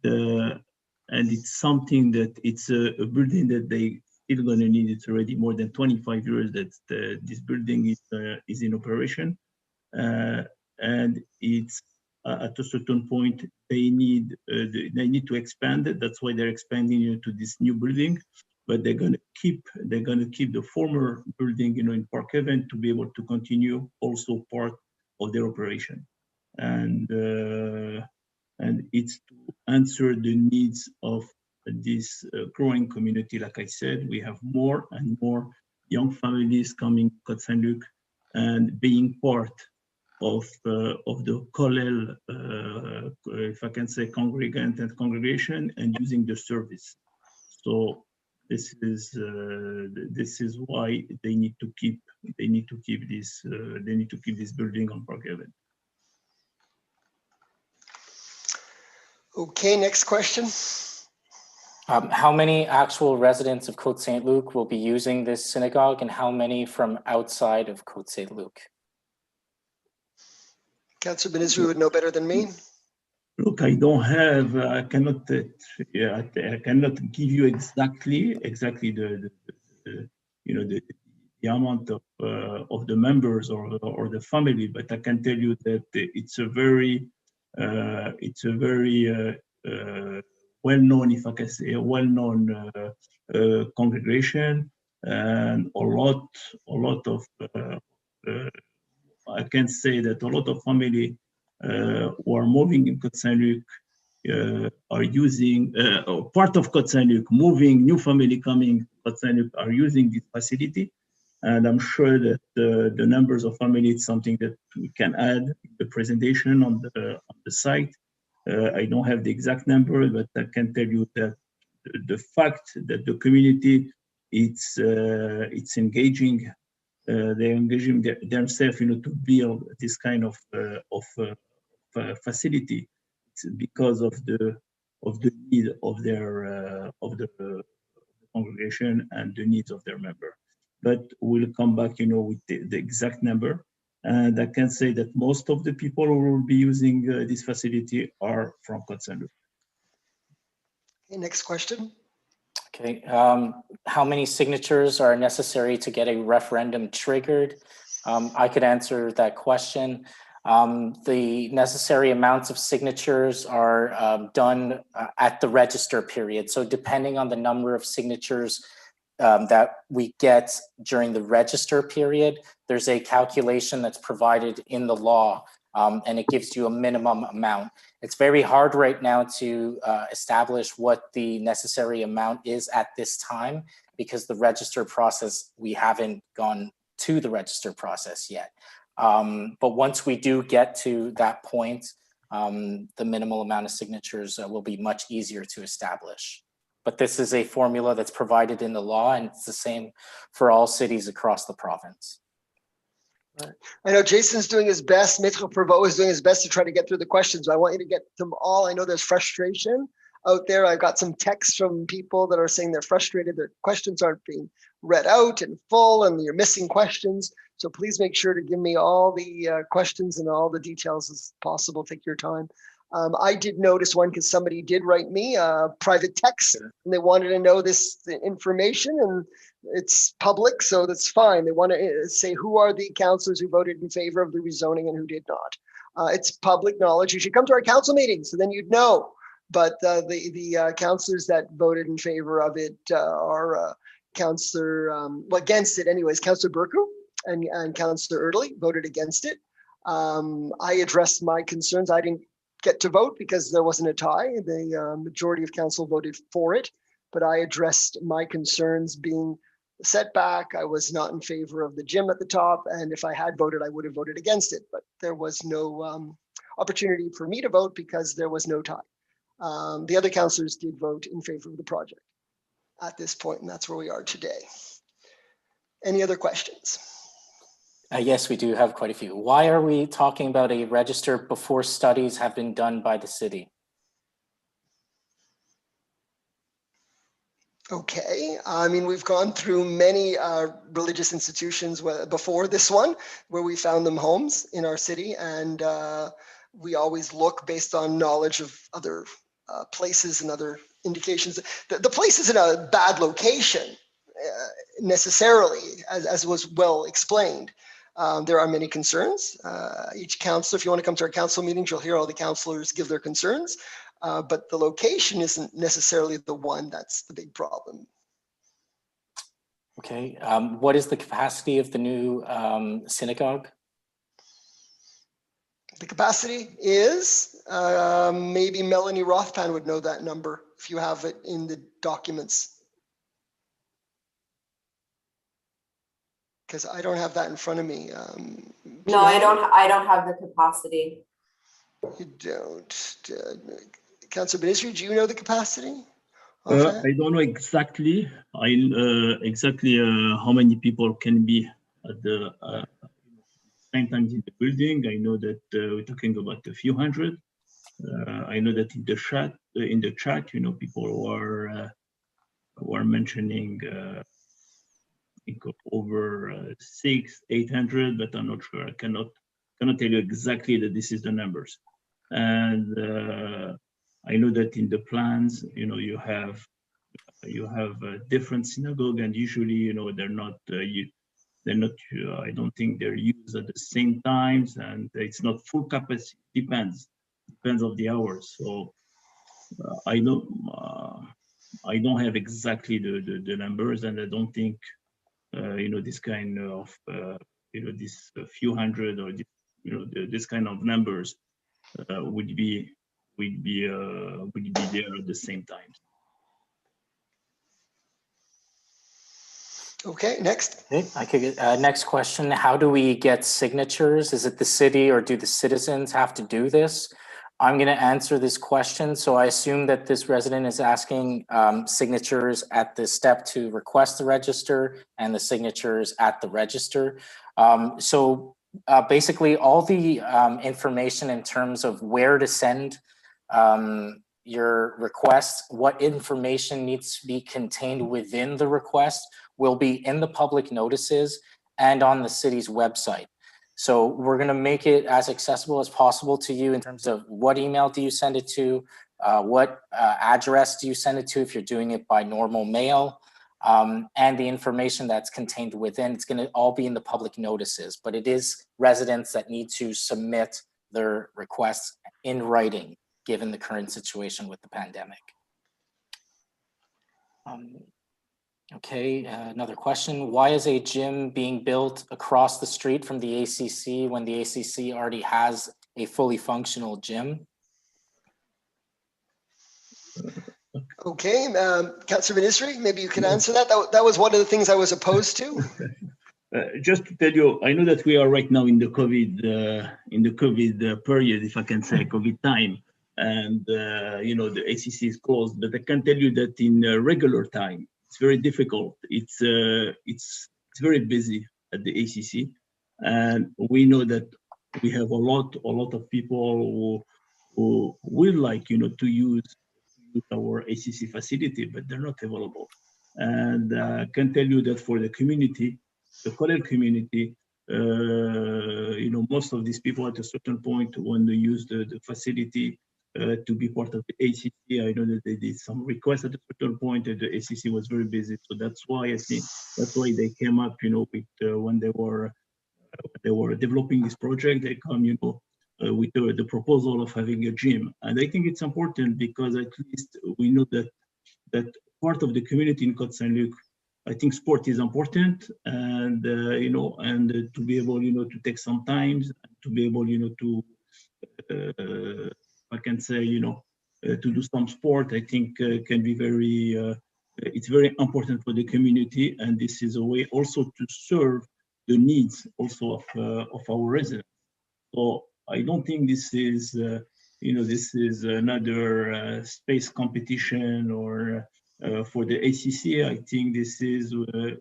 it's something that it's a building that they still going to need. It's already more than 25 years that this building is in operation, and it's at a certain point they need to expand it. That's why they're expanding to this new building. But they're going to keep the former building, in Park Haven to be able to continue also part of their operation, and it's to answer the needs of this growing community. Like I said, we have more and more young families coming to Côte Saint-Luc and being part of the kollel, if I can say, congregant and congregation, and using the service. So this is why they need to keep this building on Park Haven. Okay, next question. How many actual residents of Côte Saint-Luc will be using this synagogue, and how many from outside of Côte Saint-Luc? Councillor Ben Isri would know better than me. Look, I don't have. I cannot. I cannot give you exactly the amount of the members or the family, but I can tell you that it's a very well-known, if I can say, a well-known congregation, and a lot of I can say that a lot of family who are moving in Côte Saint-Luc are using, part of Côte Saint-Luc, moving, new family coming to Côte Saint-Luc are using this facility. And I'm sure that the numbers of family is something that we can add in the presentation on the site. I don't have the exact number, but I can tell you that the fact that the community it's engaging, they're engaging themselves, to build this kind of facility. It's because of the need of their of the congregation and the needs of their member. But we'll come back, with the exact number. And I can say that most of the people who will be using this facility are from Côte Saint-Luc. Okay, next question. Okay, how many signatures are necessary to get a referendum triggered? I could answer that question. The necessary amounts of signatures are done at the register period. So depending on the number of signatures that we get during the register period, there's a calculation that's provided in the law, and it gives you a minimum amount. It's very hard right now to establish what the necessary amount is at this time, because the register process, we haven't gone to the register process yet. But once we do get to that point, the minimal amount of signatures will be much easier to establish. But this is a formula that's provided in the law, and it's the same for all cities across the province. Right. I know Jason's doing his best. Maître Provost is doing his best to try to get through the questions. I want you to get them all. I know there's frustration out there. I've got some texts from people that are saying they're frustrated. Their questions aren't being read out in full and you're missing questions. So please make sure to give me all the questions and all the details as possible. Take your time. I did notice one because somebody did write me a private text and they wanted to know this information, and it's public, so that's fine. They want to say who are the councillors who voted in favor of the rezoning and who did not. It's public knowledge. You should come to our council meetings, so then you'd know. But the councillors that voted in favor of it are Councillor, against it anyways, Councillor Burku and Councillor Erdely voted against it. I addressed my concerns. I didn't get to vote because there wasn't a tie. The majority of council voted for it, but I addressed my concerns being setback. I was not in favor of the gym at the top, and if I had voted, I would have voted against it, but there was no opportunity for me to vote because there was no tie. The other councillors did vote in favor of the project at this point, and that's where we are today. Any other questions? Yes, we do have quite a few. Why are we talking about a register before studies have been done by the city? Okay, I mean, we've gone through many religious institutions before this one, where we found them homes in our city, and we always look based on knowledge of other places and other indications. The place isn't a bad location necessarily, as was well explained. There are many concerns. Each council, if you want to come to our council meetings, you'll hear all the councillors give their concerns. But the location isn't necessarily the one that's the big problem. Okay, what is the capacity of the new synagogue? The capacity is, maybe Melanie Rothpan would know that number if you have it in the documents. Because I don't have that in front of me. No, I don't have the capacity. You don't. Councillor Benisri, do you know the capacity? I don't know exactly. Exactly how many people can be at the same time in the building. I know that we're talking about a few hundred. I know that in the chat, people who are mentioning over 600-800, but I'm not sure. I cannot tell you exactly that this is the numbers. And I know that in the plans, you have a different synagogue, and usually, they're not. I don't think they're used at the same times, and it's not full capacity. Depends of the hours. So I don't have exactly the numbers, and I don't think this kind of this few hundred or this, this kind of numbers would be there at the same time. Okay, next. Okay, I could get, next question. How do we get signatures? Is it the city or do the citizens have to do this? I'm going to answer this question. So I assume that this resident is asking signatures at the step to request the register and the signatures at the register. Basically all the information in terms of where to send your request, what information needs to be contained within the request will be in the public notices and on the city's website. So we're going to make it as accessible as possible to you in terms of what email do you send it to, what address do you send it to if you're doing it by normal mail, and the information that's contained within. It's going to all be in the public notices, but it is residents that need to submit their requests in writing, given the current situation with the pandemic. Okay, another question. Why is a gym being built across the street from the ACC when the ACC already has a fully functional gym? Okay, Councillor Ministry, maybe you can answer that. That was one of the things I was opposed to. Just to tell you, I know that we are right now in the COVID period, if I can say, COVID time, and the ACC is closed. But I can tell you that in regular time, it's very difficult. It's very busy at the ACC, and we know that we have a lot of people who will like to use our ACC facility, but they're not available. And I can tell you that for the community, the Korean community, most of these people at a certain point when they use the facility to be part of the ACC, I know that they did some requests at a certain point, and the ACC was very busy. So that's why I think they came up, with when they were developing this project, they come, with the proposal of having a gym. And I think it's important because at least we know that part of the community in Côte Saint-Luc, I think sport is important, and to be able, to take some time to be able, to I can say, to do some sport. I think can be very. It's very important for the community, and this is a way also to serve the needs also of our residents. So I don't think this is, this is another space competition or. For the ACC, I think this is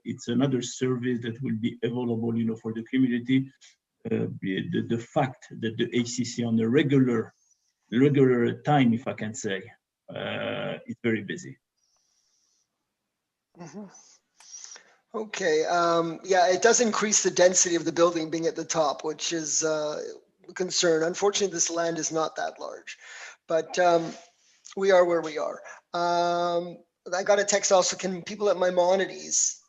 it's another service that will be available, for the community. The fact that the ACC on a regular time, if I can say, is very busy. Mm-hmm. Okay, yeah, it does increase the density of the building being at the top, which is a concern. Unfortunately, this land is not that large, but we are where we are. I got a text also, can people at Maimonides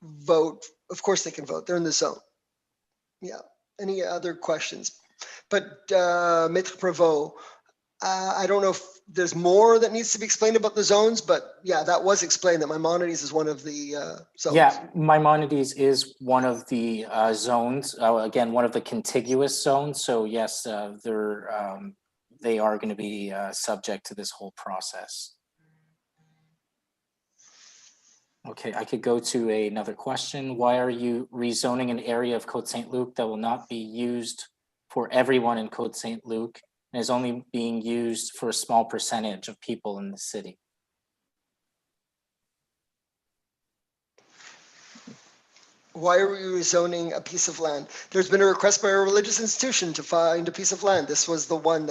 vote? Of course they can vote, they're in the zone. Yeah, any other questions? But Maître Prévost, I don't know if there's more that needs to be explained about the zones, but yeah, that was explained that Maimonides is one of the zones. Yeah, Maimonides is one of the zones, again, one of the contiguous zones. So yes, they are going to be subject to this whole process. Okay, I could go to another question. Why are you rezoning an area of Côte Saint-Luc that will not be used for everyone in Côte Saint-Luc and is only being used for a small percentage of people in the city? Why are we rezoning a piece of land? There's been a request by a religious institution to find a piece of land. This was the one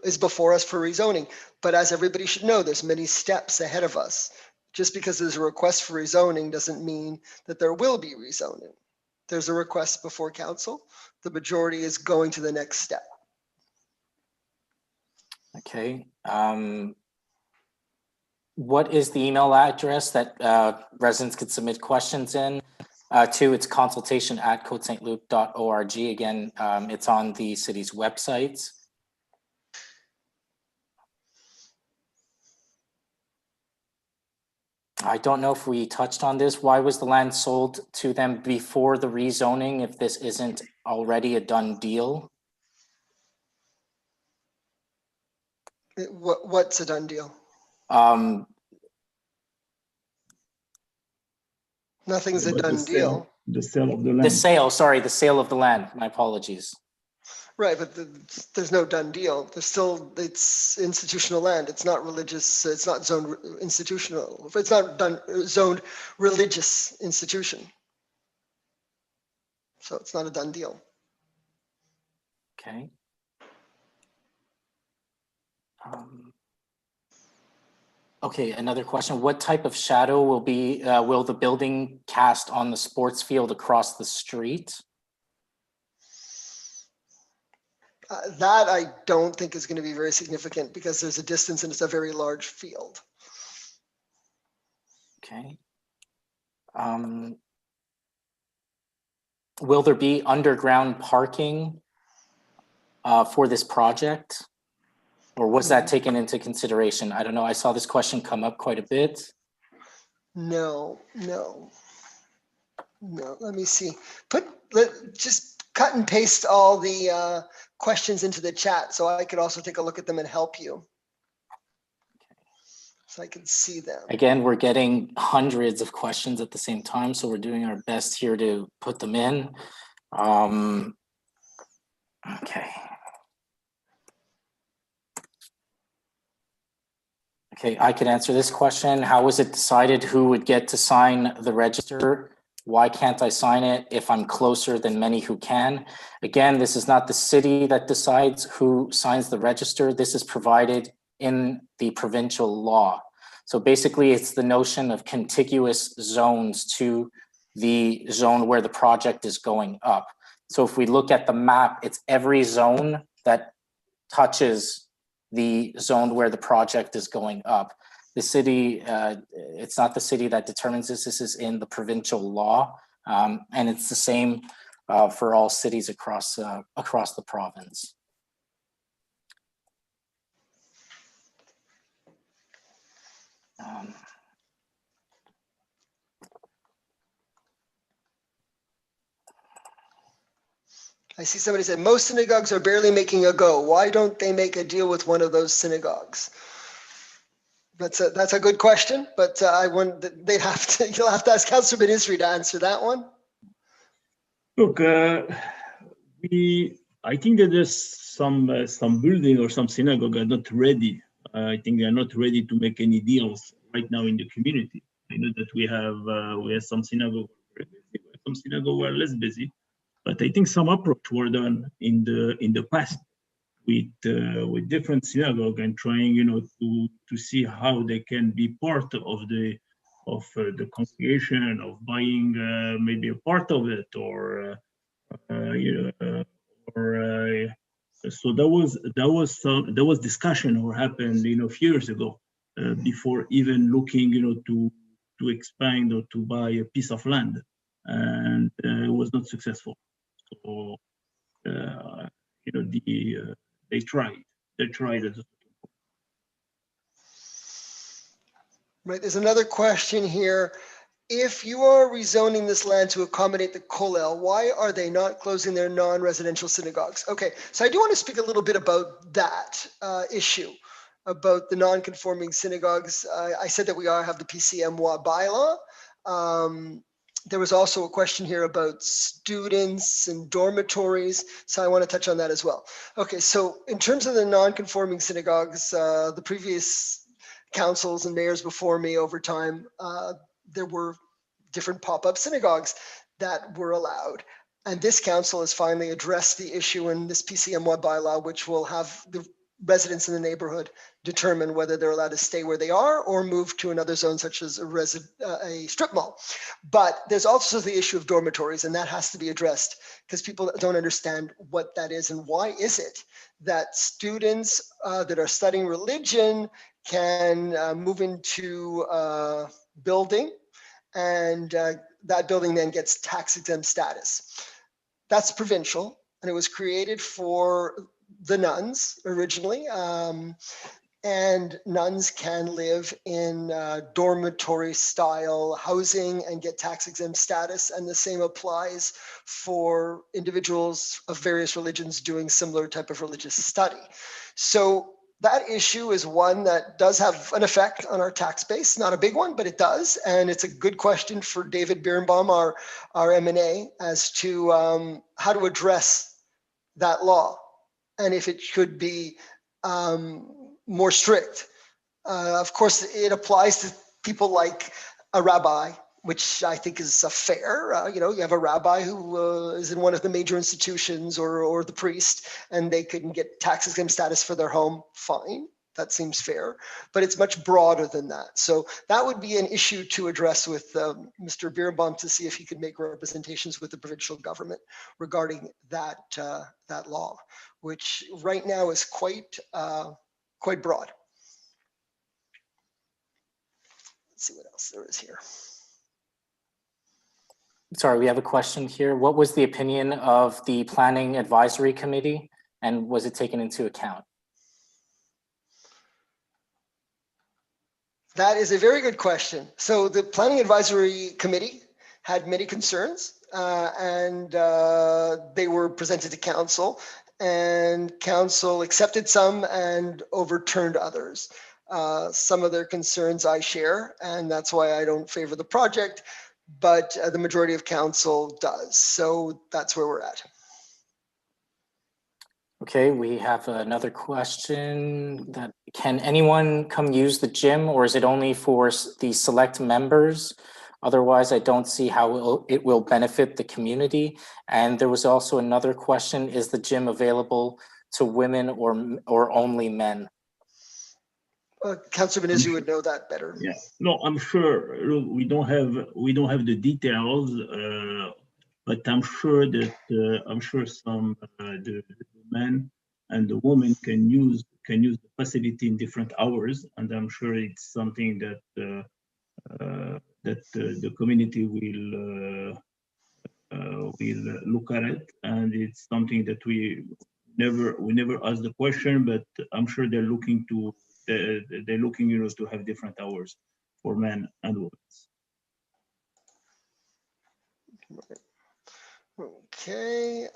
is before us for rezoning. But as everybody should know, there's many steps ahead of us. Just because there's a request for rezoning doesn't mean that there will be rezoning. There's a request before council. The majority is going to the next step. Okay. What is the email address that residents could submit questions in to? It's consultation@cotesaintluc.org. Again, it's on the city's website. I don't know if we touched on this. Why was the land sold to them before the rezoning if this isn't already a done deal? What's a done deal? Nothing's a done deal. The sale of the land. The sale of the land. My apologies. Right, but there's no done deal. It's institutional land. It's not religious. It's not zoned institutional. It's not zoned religious institution. So it's not a done deal. Okay. Okay, another question. What type of shadow will the building cast on the sports field across the street? That I don't think is going to be very significant because there's a distance and it's a very large field. Okay. Will there be underground parking for this project? Or was that taken into consideration? I don't know. I saw this question come up quite a bit. No. Let me see. Just cut and paste all the questions into the chat so I could also take a look at them and help you. So I can see them. Again, we're getting hundreds of questions at the same time, so we're doing our best here to put them in. Okay. Okay, I could answer this question. How was it decided who would get to sign the register? Why can't I sign it if I'm closer than many who can? Again, this is not the city that decides who signs the register. This is provided in the provincial law. So basically, it's the notion of contiguous zones to the zone where the project is going up. So if we look at the map, it's every zone that touches the zone where the project is going up. The city, it's not the city that determines this. This is in the provincial law, and it's the same for all cities across the province. I see somebody said, most synagogues are barely making a go. Why don't they make a deal with one of those synagogues? That's a good question, but you'll have to ask Councillor Ben Isri to answer that one. Look, I think that there's some building or some synagogue are not ready. I think they are not ready to make any deals right now in the community. I know that we have some synagogue, some synagogue were less busy, but I think some approach were done in the past with different synagogue and trying, to see how they can be part of the congregation, of buying maybe a part of it, or so there was discussion or happened a few years ago before even looking to expand or to buy a piece of land, and it was not successful. So they tried as a Right, there's another question here. If you are rezoning this land to accommodate the kollel, why are they not closing their non-residential synagogues? Okay, so I do want to speak a little bit about that issue, about the non-conforming synagogues. I said that we have the PCMY bylaw. There was also a question here about students and dormitories, so I want to touch on that as well. Okay, so in terms of the non-conforming synagogues, the previous councils and mayors before me over time, there were different pop-up synagogues that were allowed. And this council has finally addressed the issue in this PCMY bylaw, which will have the residents in the neighborhood determine whether they're allowed to stay where they are or move to another zone, such as a strip mall. But there's also the issue of dormitories, and that has to be addressed because people don't understand what that is and why is it that students that are studying religion can move into a building, and that building then gets tax exempt status. That's provincial, and it was created for the nuns originally. and nuns can live in dormitory style housing and get tax exempt status. And the same applies for individuals of various religions doing similar type of religious study. So that issue is one that does have an effect on our tax base, not a big one, but it does. And it's a good question for David Birnbaum, our M&A, as to how to address that law and if it should be more strict. Of course, it applies to people like a rabbi, which I think is a fair. You have a rabbi who is in one of the major institutions, or the priest, and they can get tax exempt status for their home. Fine, that seems fair, but it's much broader than that. So that would be an issue to address with Mr. Birnbaum to see if he could make representations with the provincial government regarding that law, which right now is quite broad. Let's see what else there is here. Sorry, we have a question here. What was the opinion of the Planning Advisory Committee, and was it taken into account? That is a very good question. So the Planning Advisory Committee had many concerns, and they were presented to council, and council accepted some and overturned others. Some of their concerns I share, and that's why I don't favor the project, but the majority of council does. So that's where we're at. Okay, we have another question. That can anyone come use the gym, or is it only for the select members? Otherwise, I don't see how it will benefit the community. And there was also another question: is the gym available to women or only men? Councillor Benizzi would know that better. Yeah, no, I'm sure. Look, we don't have the details, but I'm sure that some the men and the women can use the facility in different hours, and I'm sure it's something that the community will look at it, and it's something that we never ask the question, but I'm sure they're looking to. They're looking, to have different hours for men and women. Okay.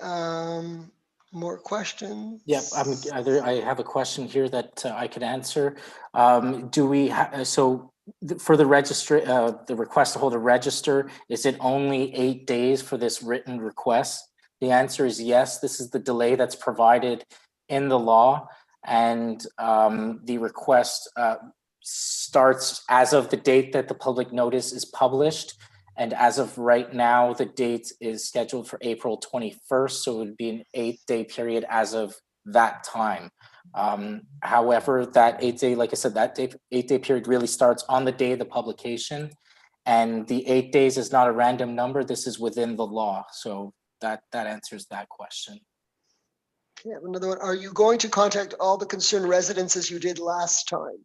More questions? Yeah, I have a question here that I could answer. Do we for the the request to hold a register, is it only 8 days for this written request? The answer is yes. This is the delay that's provided in the law. And the request starts as of the date that the public notice is published. And as of right now, the date is scheduled for April 21st. So it would be an 8-day period as of that time. However, that 8-day, like I said, that 8-day period really starts on the day of the publication. And the 8 days is not a random number. This is within the law. So that answers that question. Okay, another one. Are you going to contact all the concerned residents as you did last time?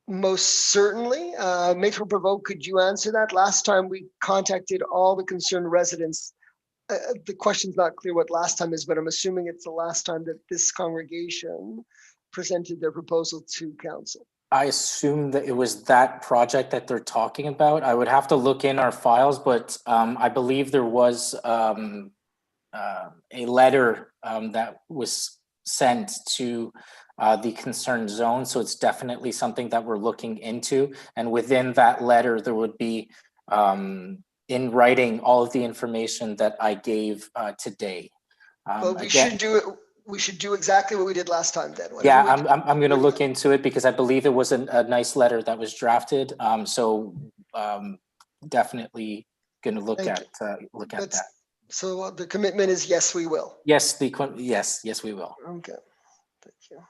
Most certainly. Maître Prévost, could you answer that? Last time we contacted all the concerned residents. The question's not clear what last time is, but I'm assuming it's the last time that this congregation presented their proposal to council. I assume that it was that project that they're talking about. I would have to look in our files, but I believe there was a letter that was sent to the concerned zone. So it's definitely something that we're looking into. And within that letter, there would be in writing all of the information that I gave today. But we should do it. We should do exactly what we did last time then. Yeah, I'm going to look into it because I believe it was a nice letter that was drafted. So definitely going to look at that. So the commitment is yes, we will. Yes, yes, we will. Okay, thank you.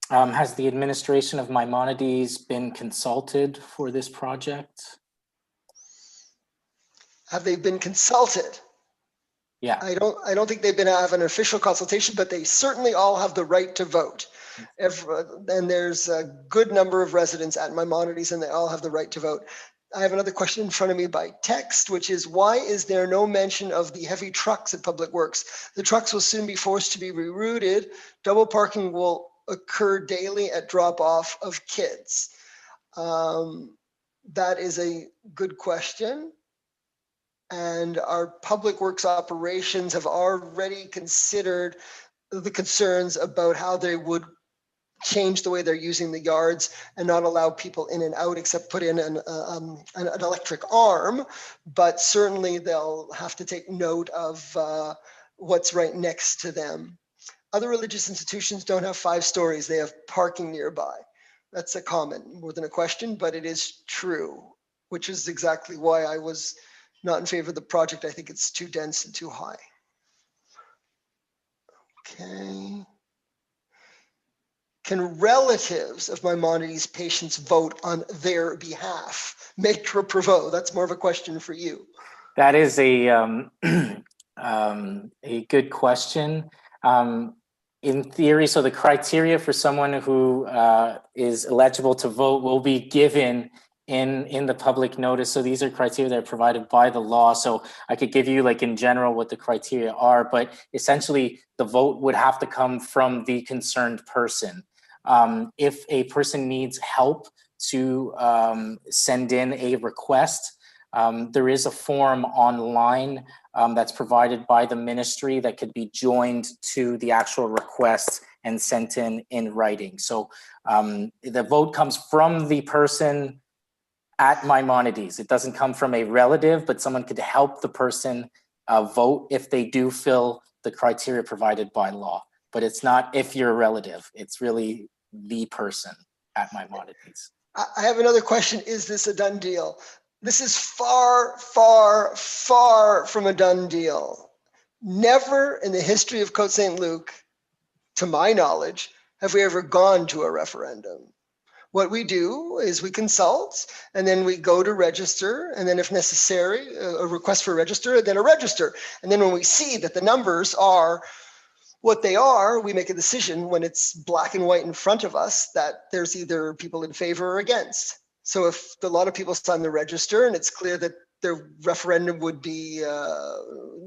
Has the administration of Maimonides been consulted for this project? Have they been consulted? Yeah. I don't think they've been have an official consultation, but they certainly all have the right to vote. And there's a good number of residents at Maimonides, and they all have the right to vote. I have another question in front of me by text, which is, why is there no mention of the heavy trucks at Public Works? The trucks will soon be forced to be rerouted. Double parking will occur daily at drop-off of kids. That is a good question. And our Public Works operations have already considered the concerns about how they would change the way they're using the yards and not allow people in and out except put in an electric arm. But certainly they'll have to take note of what's right next to them. Other religious institutions don't have 5 stories. They have parking nearby. That's a comment, more than a question, but it is true, which is exactly why I was not in favor of the project. I think it's too dense and too high. Okay. Can relatives of Maimonides' patients vote on their behalf? Maître Prévost, that's more of a question for you. That is a good question. In theory, so the criteria for someone who is eligible to vote will be given in the public notice. So these are criteria that are provided by the law. So I could give you like in general what the criteria are, but essentially the vote would have to come from the concerned person. If a person needs help to send in a request, there is a form online that's provided by the ministry that could be joined to the actual request and sent in writing. So the vote comes from the person at Maimonides. It doesn't come from a relative, but someone could help the person vote if they do fill the criteria provided by law. But it's not if you're a relative, it's really the person at Maimonides. I have another question. Is this a done deal? This is far, far, far from a done deal. Never in the history of Côte Saint-Luc, to my knowledge, have we ever gone to a referendum. What we do is we consult, and then we go to register, and then if necessary, a request for a register, and then a register. And then when we see that the numbers are what they are, we make a decision when it's black and white in front of us that there's either people in favor or against. So if a lot of people sign the register and it's clear that their referendum would be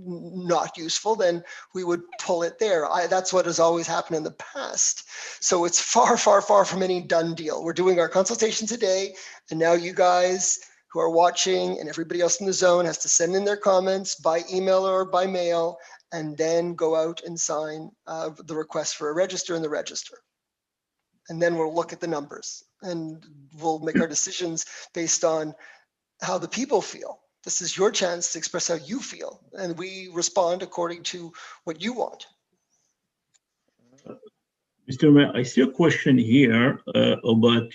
not useful, then we would pull it there. That's what has always happened in the past. So it's far, far, far from any done deal. We're doing our consultation today, and now you guys who are watching and everybody else in the zone has to send in their comments by email or by mail, and then go out and sign the request for a register in the register. And then we'll look at the numbers and we'll make our decisions based on how the people feel. This is your chance to express how you feel, and we respond according to what you want. Mr. Mayor, I see a question here about,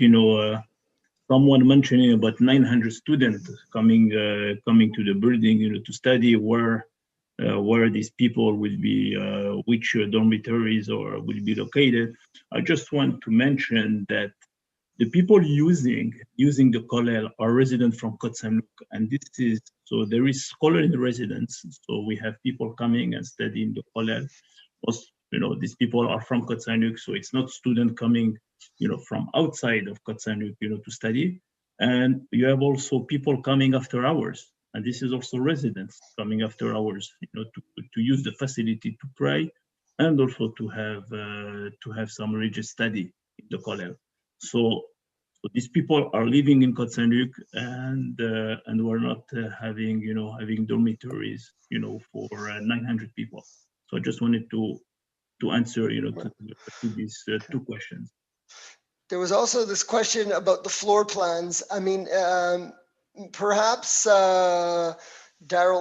someone mentioning about 900 students coming to the building, to study where these people will be, which dormitories or will be located. I just want to mention that the people using the kollel are residents from Côte Saint-Luc, and so there is scholarly residents. So we have people coming and studying the kollel. Most, these people are from Côte Saint-Luc, so it's not students coming, from outside of Côte Saint-Luc, to study. And you have also people coming after hours, and this is also residents coming after hours, to use the facility to pray, and also to have some religious study in the kollel. So these people are living in Côte Saint-Luc, and we're not having dormitories, for 900 people. So I just wanted to answer, to these 2 questions. There was also this question about the floor plans. I mean, perhaps Daryl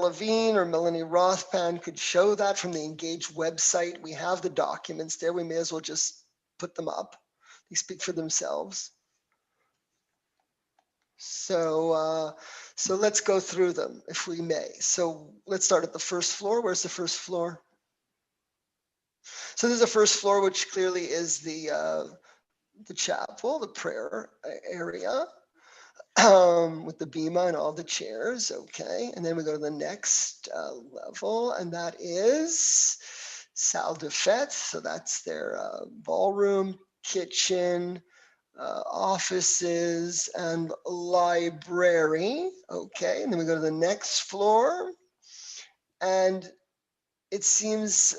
Levine or Melanie Rothpan could show that from the Engage website. We have the documents there. We may as well just put them up. They speak for themselves. So let's go through them if we may. So let's start at the first floor. Where's the first floor? So there's a first floor, which clearly is the chapel, the prayer area, with the bima and all the chairs. Okay, and then we go to the next level, and that is salle de fête. So that's their ballroom, kitchen, offices and library. Okay, and then we go to the next floor. And it seems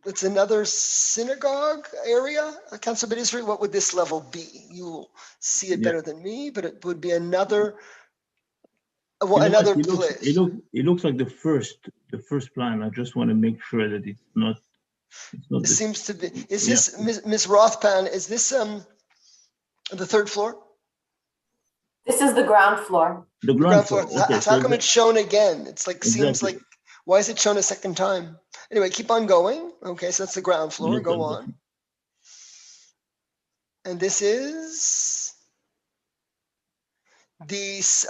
it's another synagogue area. Councilor Bedisri, what would this level be? You'll see it Yeah. better than me, but it would be another You know, another it place. looks like the first plan. I just want to make sure that it's not It the, seems to be. Is yeah. this Ms. Rothpan? Is this the third floor? This is the ground floor. the The ground floor. Okay, How come it's shown again? It's like seems Exactly. like, why is it shown a second time? Anyway, keep on going. Okay, so that's the ground floor. No Go problem. on. And this is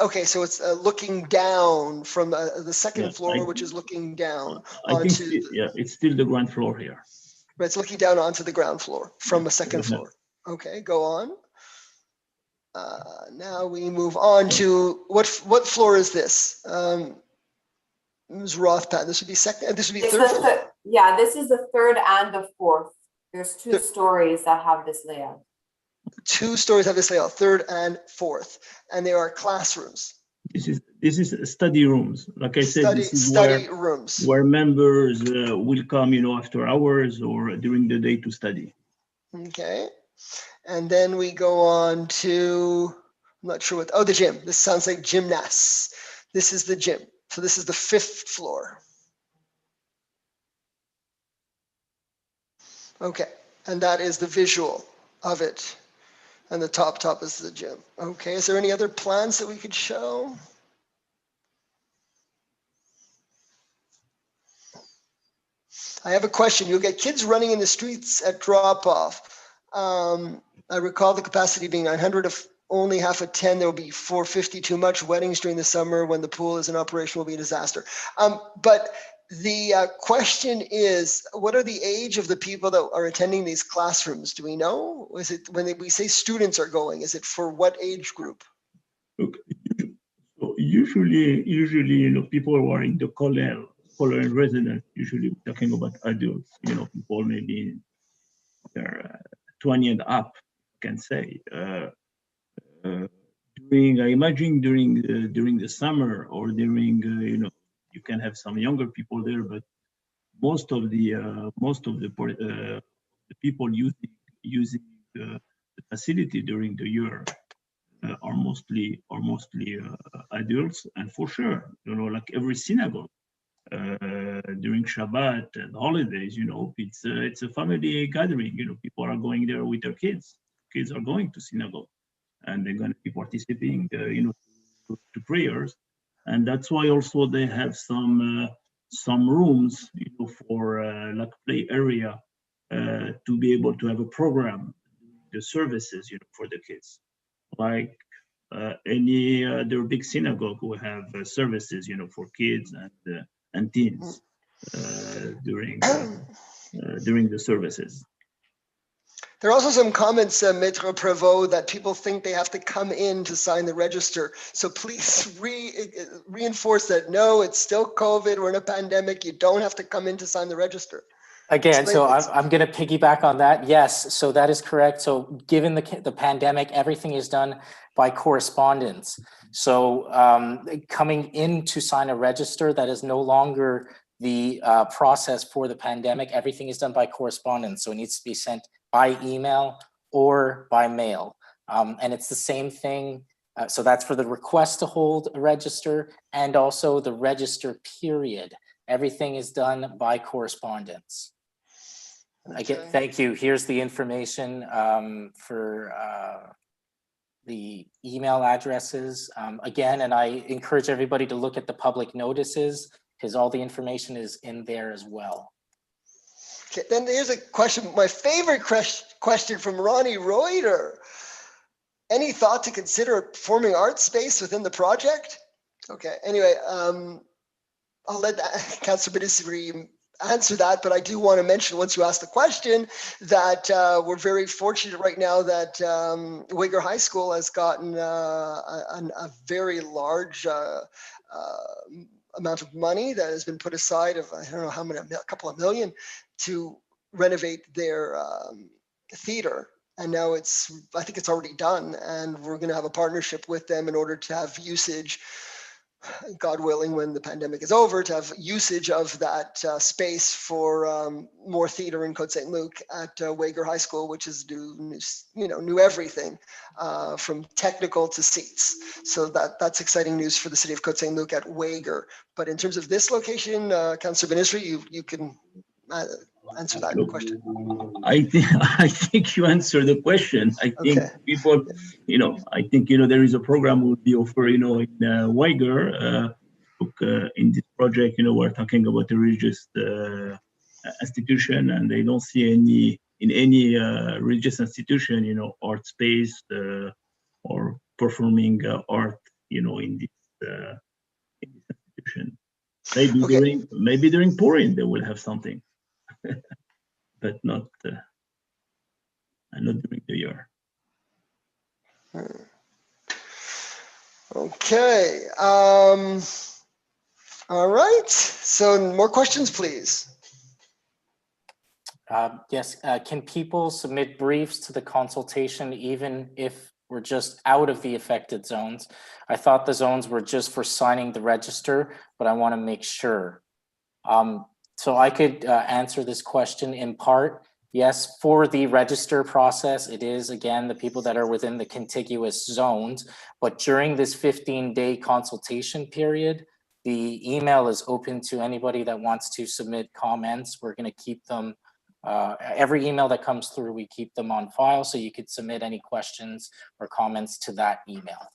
okay, so it's looking down from the second Yeah, floor, which is looking down I think onto, it's still the ground floor here. but it's looking down onto the ground floor from a second Yeah. floor. Okay, go on. Now we move on to what floor is this? Ms. Rothpan, this would be second. This would be It's third the floor. yeah, this is the third and the fourth. There's two Third. stories that have this layout. 2 stories have this layout, third and fourth, and they are classrooms. This is study rooms. Like I said, this is Study rooms. where members will come, after hours or during the day to study. Okay, and then we go on to, I'm not sure what, the gym. This sounds like gymnasts. This is the gym. So this is the 5th floor. Okay, and that is the visual of it. And the top is the gym. Okay, is there any other plans that we could show? I have a question. You'll get kids running in the streets at drop-off. I recall the capacity being 900. If only half of 10, there will be 450 too much. Weddings during the summer when the pool is in operation will be a disaster. But the question is, what are the age of the people that are attending these classrooms? Do we know? Is it when we say students are going, is it for what age group? Look, so usually, people who are in the college residence, usually we're talking about adults, people maybe they're 20 and up, can say. I imagine during the summer or during, you can have some younger people there, but most of the people using the facility during the year are mostly adults, and for sure, like every synagogue during Shabbat and holidays, it's a family gathering. People are going there with their kids. Kids are going to synagogue, and they're going to be participating, to prayers, and that's why also they have some rooms, for like play area, to be able to have a program, the services, for the kids, like any other big synagogue will have services, for kids and teens during the services. There are also some comments, Maître Prévost, that people think they have to come in to sign the register. So please reinforce that. No, it's still COVID. We're in a pandemic. You don't have to come in to sign the register. Again, so I'm going to piggyback on that. Yes, so that is correct. So given the pandemic, everything is done by correspondence. So coming in to sign a register, that is no longer the process for the pandemic. Everything is done by correspondence. So it needs to be sent by email or by mail. And it's the same thing. So that's for the request to hold a register and also the register period. Everything is done by correspondence. Okay. Thank you. Here's the information for the email addresses. Again, and I encourage everybody to look at the public notices because all the information is in there as well. Okay, then here's a question, my favorite question from Ronnie Reuter. Any thought to consider a performing arts space within the project? Okay, anyway, I'll let Councillor Bedisri answer that, but I do want to mention, once you asked the question, that we're very fortunate right now that Uyghur High School has gotten a very large amount of money that has been put aside of, I don't know how many, a couple of million, to renovate their theater. And now I think it's already done, and we're going to have a partnership with them in order to have usage, God willing, when the pandemic is over, to have usage of that space for more theater in Côte Saint-Luc at Wager High School, which is new everything from technical to seats. So that's exciting news for the city of Côte Saint-Luc at Wager. But in terms of this location, Councillor Ben-Isri, you can answer that question. I think you answered the question. I think people, I think, there is a program will be offered, in Wager. In this project, we're talking about a religious institution, and they don't see in any religious institution, art space or performing art, in this institution. Maybe during pouring they will have something. But not during the year. Okay. All right. So more questions, please. Yes. Can people submit briefs to the consultation even if we're just out of the affected zones? I thought the zones were just for signing the register, but I want to make sure. So I could answer this question in part. Yes, for the register process, it is, again, the people that are within the contiguous zones. But during this 15-day consultation period, the email is open to anybody that wants to submit comments. We're going to keep them, every email that comes through, we keep them on file. So you could submit any questions or comments to that email.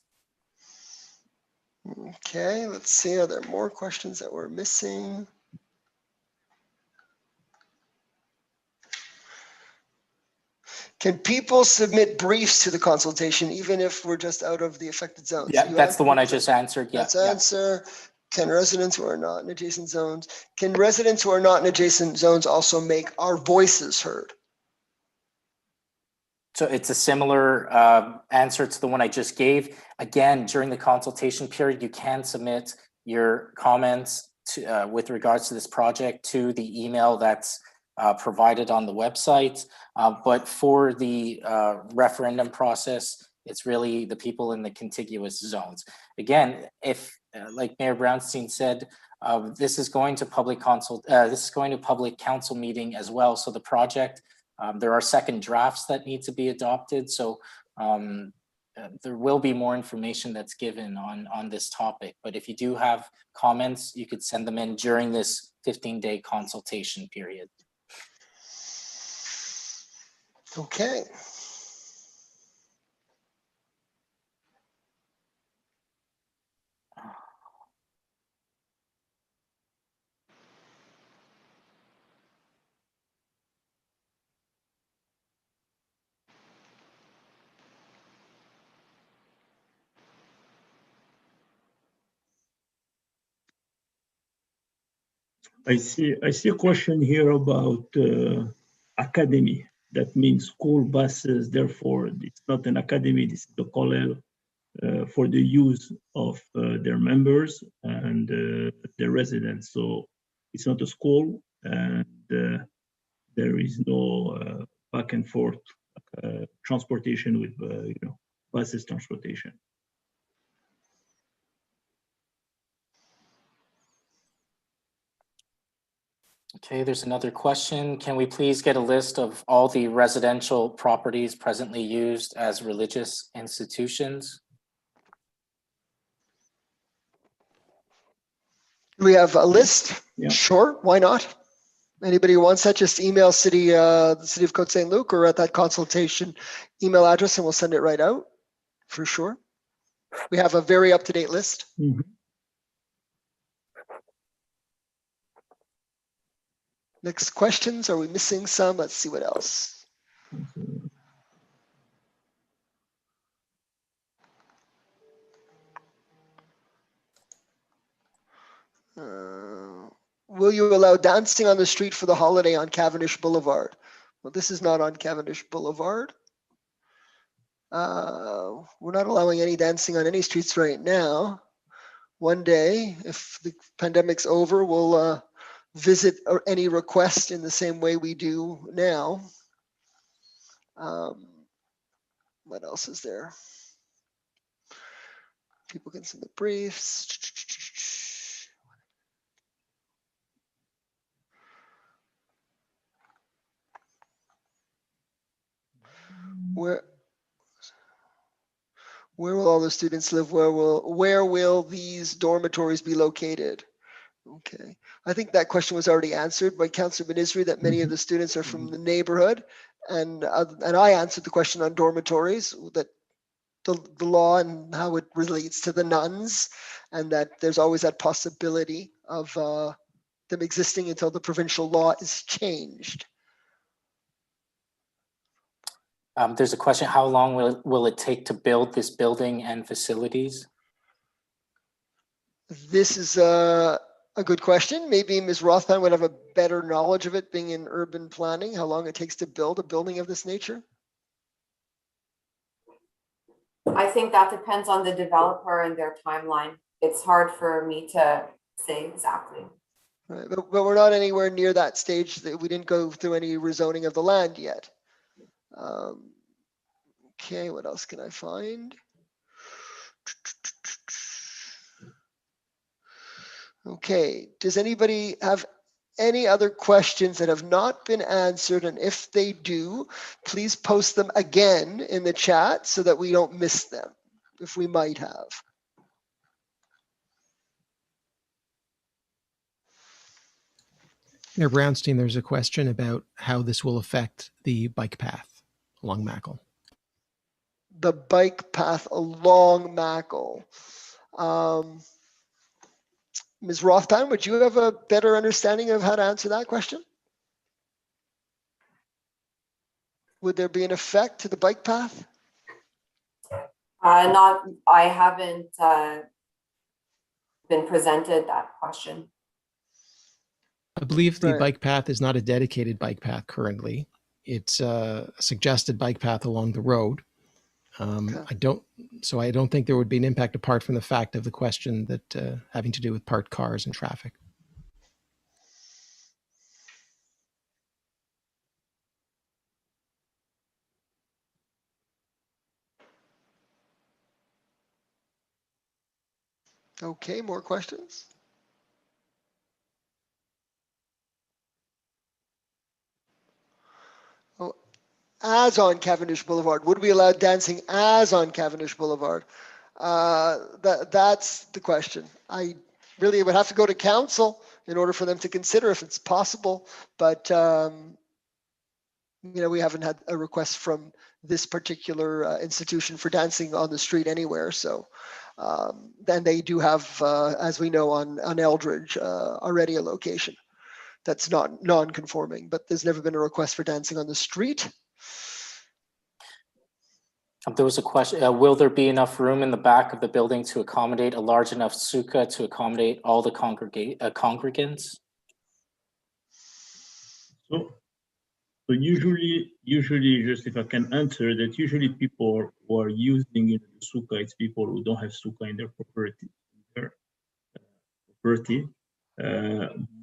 Okay, let's see. Are there more questions that we're missing? Can people submit briefs to the consultation even if we're just out of the affected zones? Yeah, that's the one I just answered. Yeah. That's answer. Can residents who are not in adjacent zones, can residents who are not in adjacent zones also make our voices heard? So it's a similar answer to the one I just gave. Again, during the consultation period, you can submit your comments to, with regards to this project to the email that's provided on the website. But for the referendum process, it's really the people in the contiguous zones. Again, if like Mayor Brownstein said, this is going to public council meeting as well. So the project, there are second drafts that need to be adopted. So there will be more information that's given on this topic. But if you do have comments, you could send them in during this 15-day consultation period. Okay. I see a question here about academy. That means school buses. Therefore, it's not an academy. This is the kollel for the use of their members and their residents. So it's not a school, and there is no back and forth transportation with buses transportation. Okay, there's another question. Can we please get a list of all the residential properties presently used as religious institutions? Do we have a list? Yeah. Sure, why not? Anybody who wants that, just email the city of Côte Saint-Luc or at that consultation email address and we'll send it right out for sure. We have a very up-to-date list. Mm-hmm. Next questions, are we missing some? Let's see what else. Will you allow dancing on the street for the holiday on Cavendish Boulevard? Well, this is not on Cavendish Boulevard. We're not allowing any dancing on any streets right now. One day, if the pandemic's over, we'll visit any request in the same way we do now. What else is there? People can submit briefs. Where will all the students live? Where will these dormitories be located? Okay, I think that question was already answered by Councillor Ben-Isri, that many of the students are from the neighborhood, and I answered the question on dormitories, that the law and how it relates to the nuns, and that there's always that possibility of them existing until the provincial law is changed. There's a question, how long will it take to build this building and facilities? This is a good question. Maybe Ms. Rothman would have a better knowledge of it, being in urban planning, how long it takes to build a building of this nature. I think that depends on the developer and their timeline. It's hard for me to say exactly. Right, but we're not anywhere near that stage, that we didn't go through any rezoning of the land yet. Okay, what else can I find? Okay, does anybody have any other questions that have not been answered? And if they do, please post them again in the chat so that we don't miss them, if we might have. Mayor Brownstein, there's a question about how this will affect the bike path along Mackle. The bike path along Mackle. Ms. Rothman, would you have a better understanding of how to answer that question? Would there be an effect to the bike path? I haven't been presented that question. I believe the Right. bike path is not a dedicated bike path currently. It's a suggested bike path along the road. Okay. I don't think there would be an impact apart from the fact of the question that having to do with parked cars and traffic. Okay, more questions? Oh, as on Cavendish Boulevard, would we allow dancing as on Cavendish Boulevard? That's the question. I really would have to go to council in order for them to consider if it's possible, but we haven't had a request from this particular institution for dancing on the street anywhere. So then they do have, as we know, on Eldridge already a location that's not non-conforming, but there's never been a request for dancing on the street. There was a question, will there be enough room in the back of the building to accommodate a large enough sukkah to accommodate all the congregants? So usually, just if I can answer that, usually people who are using the sukkah, it's people who don't have sukkah in their property.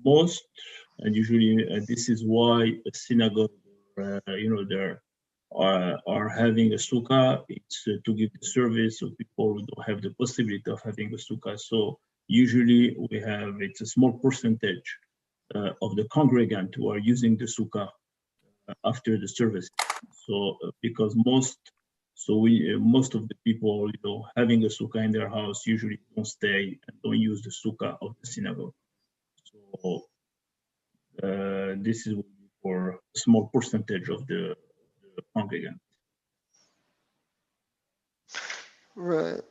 Most, and usually this is why a synagogue, there are having a sukkah. It's to give the service of people who don't have the possibility of having a sukkah. So usually it's a small percentage of the congregant who are using the sukkah after the service. So because most of the people, having a sukkah in their house usually don't stay and don't use the sukkah of the synagogue. So this is for a small percentage of the congregant. Right.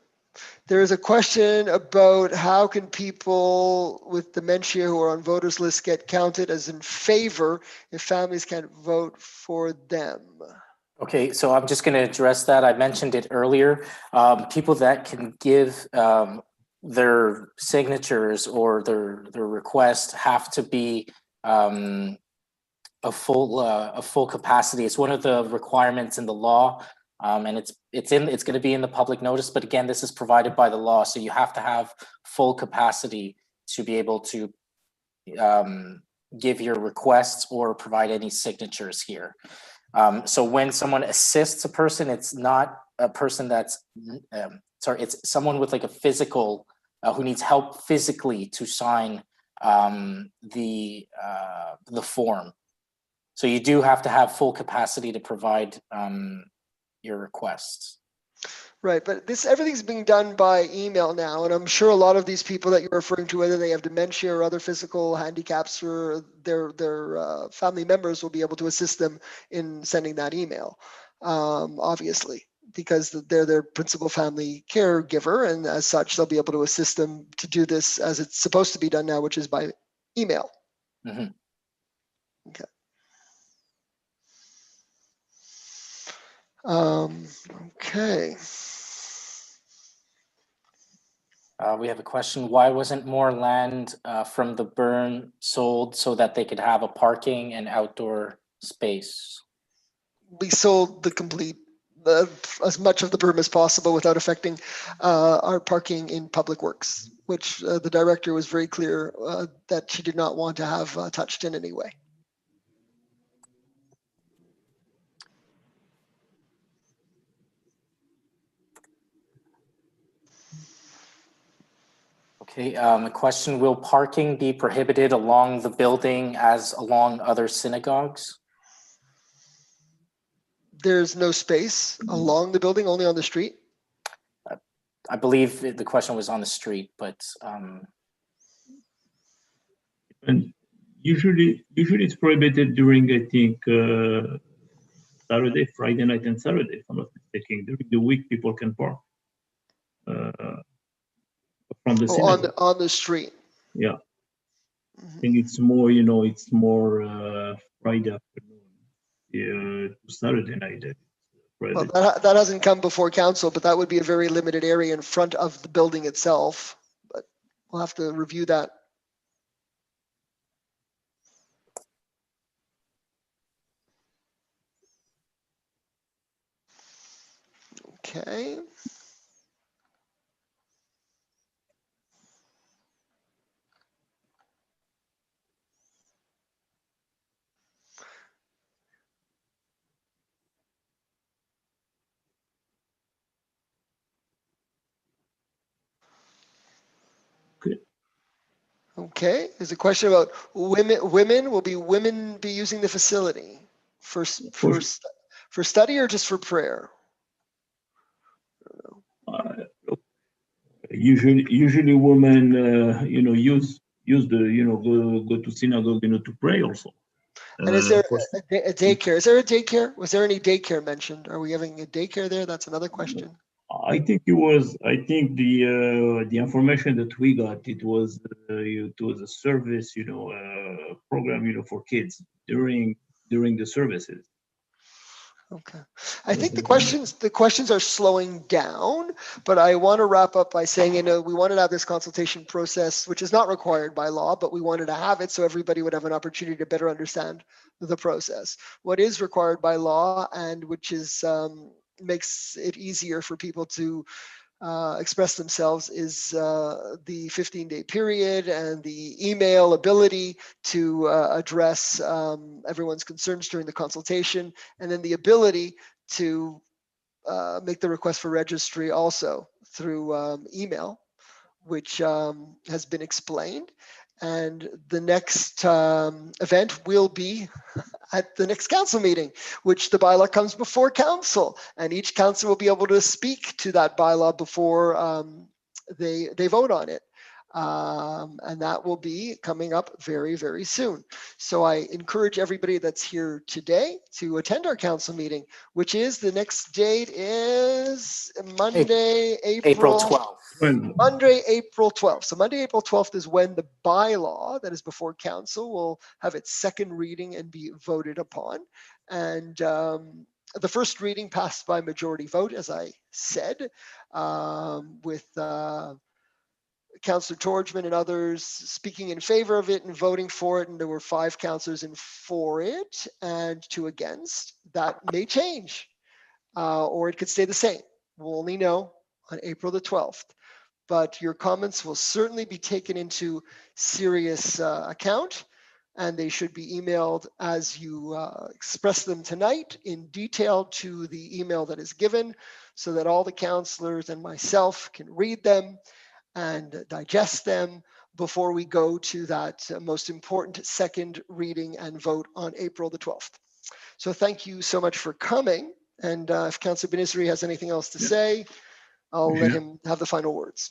There is a question about how can people with dementia who are on voters list get counted as in favor if families can't vote for them? Okay, so I'm just going to address that. I mentioned it earlier. People that can give their signatures or their request have to be a full capacity. It's one of the requirements in the law, and it's going to be in the public notice. But again, this is provided by the law, so you have to have full capacity to be able to give your requests or provide any signatures here. So when someone assists a person, it's not a person that's, it's someone with like a physical, who needs help physically to sign the form. So you do have to have full capacity to provide your requests. Right, but everything's being done by email now, and I'm sure a lot of these people that you're referring to, whether they have dementia or other physical handicaps, or their family members will be able to assist them in sending that email, obviously, because they're their principal family caregiver, and as such, they'll be able to assist them to do this as it's supposed to be done now, which is by email. Mm-hmm. Okay. Okay. We have a question. Why wasn't more land from the burn sold so that they could have a parking and outdoor space? We sold the complete, as much of the berm as possible without affecting our parking in public works, which the director was very clear that she did not want to have touched in any way. Okay, a question, will parking be prohibited along the building as along other synagogues? There's no space along the building, only on the street. I believe the question was on the street, but And usually it's prohibited during, I think, Saturday, Friday night, and Saturday. If I'm not mistaken, during the week people can park from the synagogue. On the street. Yeah, Mhm. I think it's more, it's more Friday afternoon to Saturday night. Well, that hasn't come before council, but that would be a very limited area in front of the building itself. But we'll have to review that. Okay. Okay, there's a question about women. Will women be using the facility for study or just for prayer? Usually women, use the, go to synagogue, to pray also. And is there a daycare? Is there a daycare? Was there any daycare mentioned? Are we having a daycare there? That's another question. I think the information that we got, it was a service, program, for kids during the services. Okay. I think the questions are slowing down, but I want to wrap up by saying, we wanted to have this consultation process, which is not required by law, but we wanted to have it so everybody would have an opportunity to better understand the process. What is required by law, and which is makes it easier for people to express themselves, is the 15-day period and the email ability to address everyone's concerns during the consultation, and then the ability to make the request for registry also through email, which has been explained. And the next event will be at the next council meeting, which the bylaw comes before council, and each council will be able to speak to that bylaw before they vote on it. And that will be coming up very, very soon. So I encourage everybody that's here today to attend our council meeting, which is, the next date is Monday, April 12th. Monday, April 12th. So Monday, April 12th is when the bylaw that is before council will have its second reading and be voted upon. And the first reading passed by majority vote, as I said, with Councillor Torgman and others speaking in favor of it and voting for it. And there were 5 councillors in for it and 2 against. That may change, or it could stay the same. We'll only know on April the 12th. But your comments will certainly be taken into serious account, and they should be emailed as you express them tonight in detail to the email that is given, so that all the counselors and myself can read them and digest them before we go to that most important second reading and vote on April the 12th. So thank you so much for coming. And if Councillor Ben-Isri has anything else to say, I'll let him have the final words.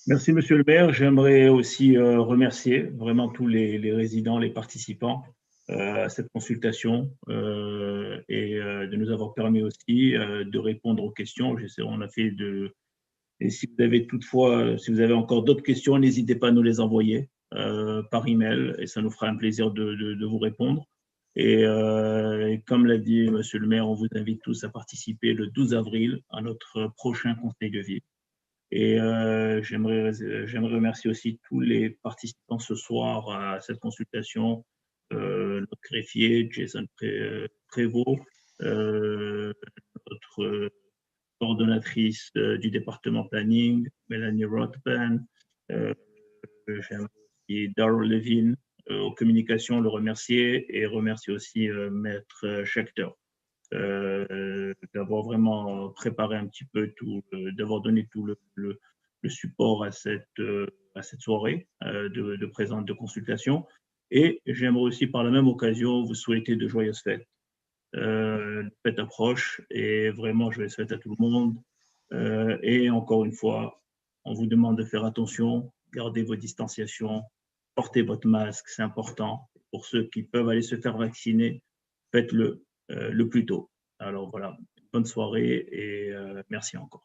Merci, Monsieur le maire. J'aimerais aussi remercier vraiment tous les résidents, les participants à cette consultation et de nous avoir permis aussi de répondre aux questions. On a fait et si vous avez toutefois, si vous avez encore d'autres questions, n'hésitez pas à nous les envoyer par email et ça nous fera un plaisir de vous répondre. Et comme l'a dit Monsieur le maire, on vous invite tous à participer le 12 avril à notre prochain conseil de ville. Et j'aimerais remercier aussi tous les participants ce soir à cette consultation, notre greffier, Jason Prévost, notre coordonnatrice du département planning, Mélanie Rothman, j'aimerais aussi Darrell Levin, aux communications, le remercier et remercier aussi Maître Schechter. D'avoir vraiment préparé un petit peu tout, d'avoir donné tout le support à cette soirée de présente de consultation. Et j'aimerais aussi par la même occasion vous souhaiter de joyeuses fêtes. La fête approche et vraiment joyeuses fêtes à tout le monde. Et encore une fois, on vous demande de faire attention, gardez vos distanciations, portez votre masque, c'est important. Pour ceux qui peuvent aller se faire vacciner, faites-le le plus tôt. Alors voilà, bonne soirée et merci encore.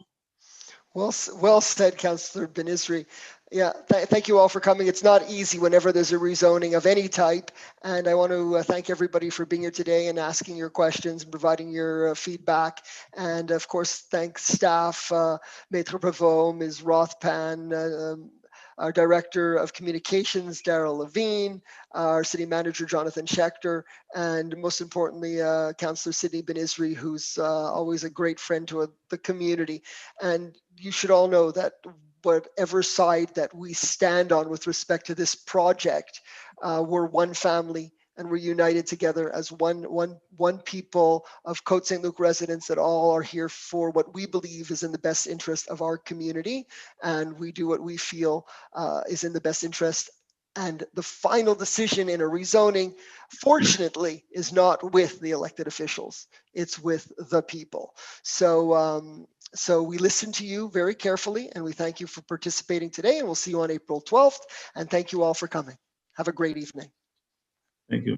Well said, Councillor Ben-Isri. Yeah, thank you all for coming. It's not easy whenever there's a rezoning of any type, and I want to thank everybody for being here today and asking your questions and providing your feedback. And of course, thanks staff, Maître Prévost, Ms. Rothpan, our Director of Communications, Darrell Levine, our City Manager, Jonathan Schechter, and most importantly, Councillor Sidney Ben-Isri, who's always a great friend to the community. And you should all know that whatever side that we stand on with respect to this project, we're one family and we're united together as one people of Côte Saint-Luc residents that all are here for what we believe is in the best interest of our community, and we do what we feel is in the best interest. And the final decision in a rezoning, fortunately, is not with the elected officials, it's with the people. So we listen to you very carefully, and we thank you for participating today, and we'll see you on April 12th. And thank you all for coming. Have a great evening. Thank you.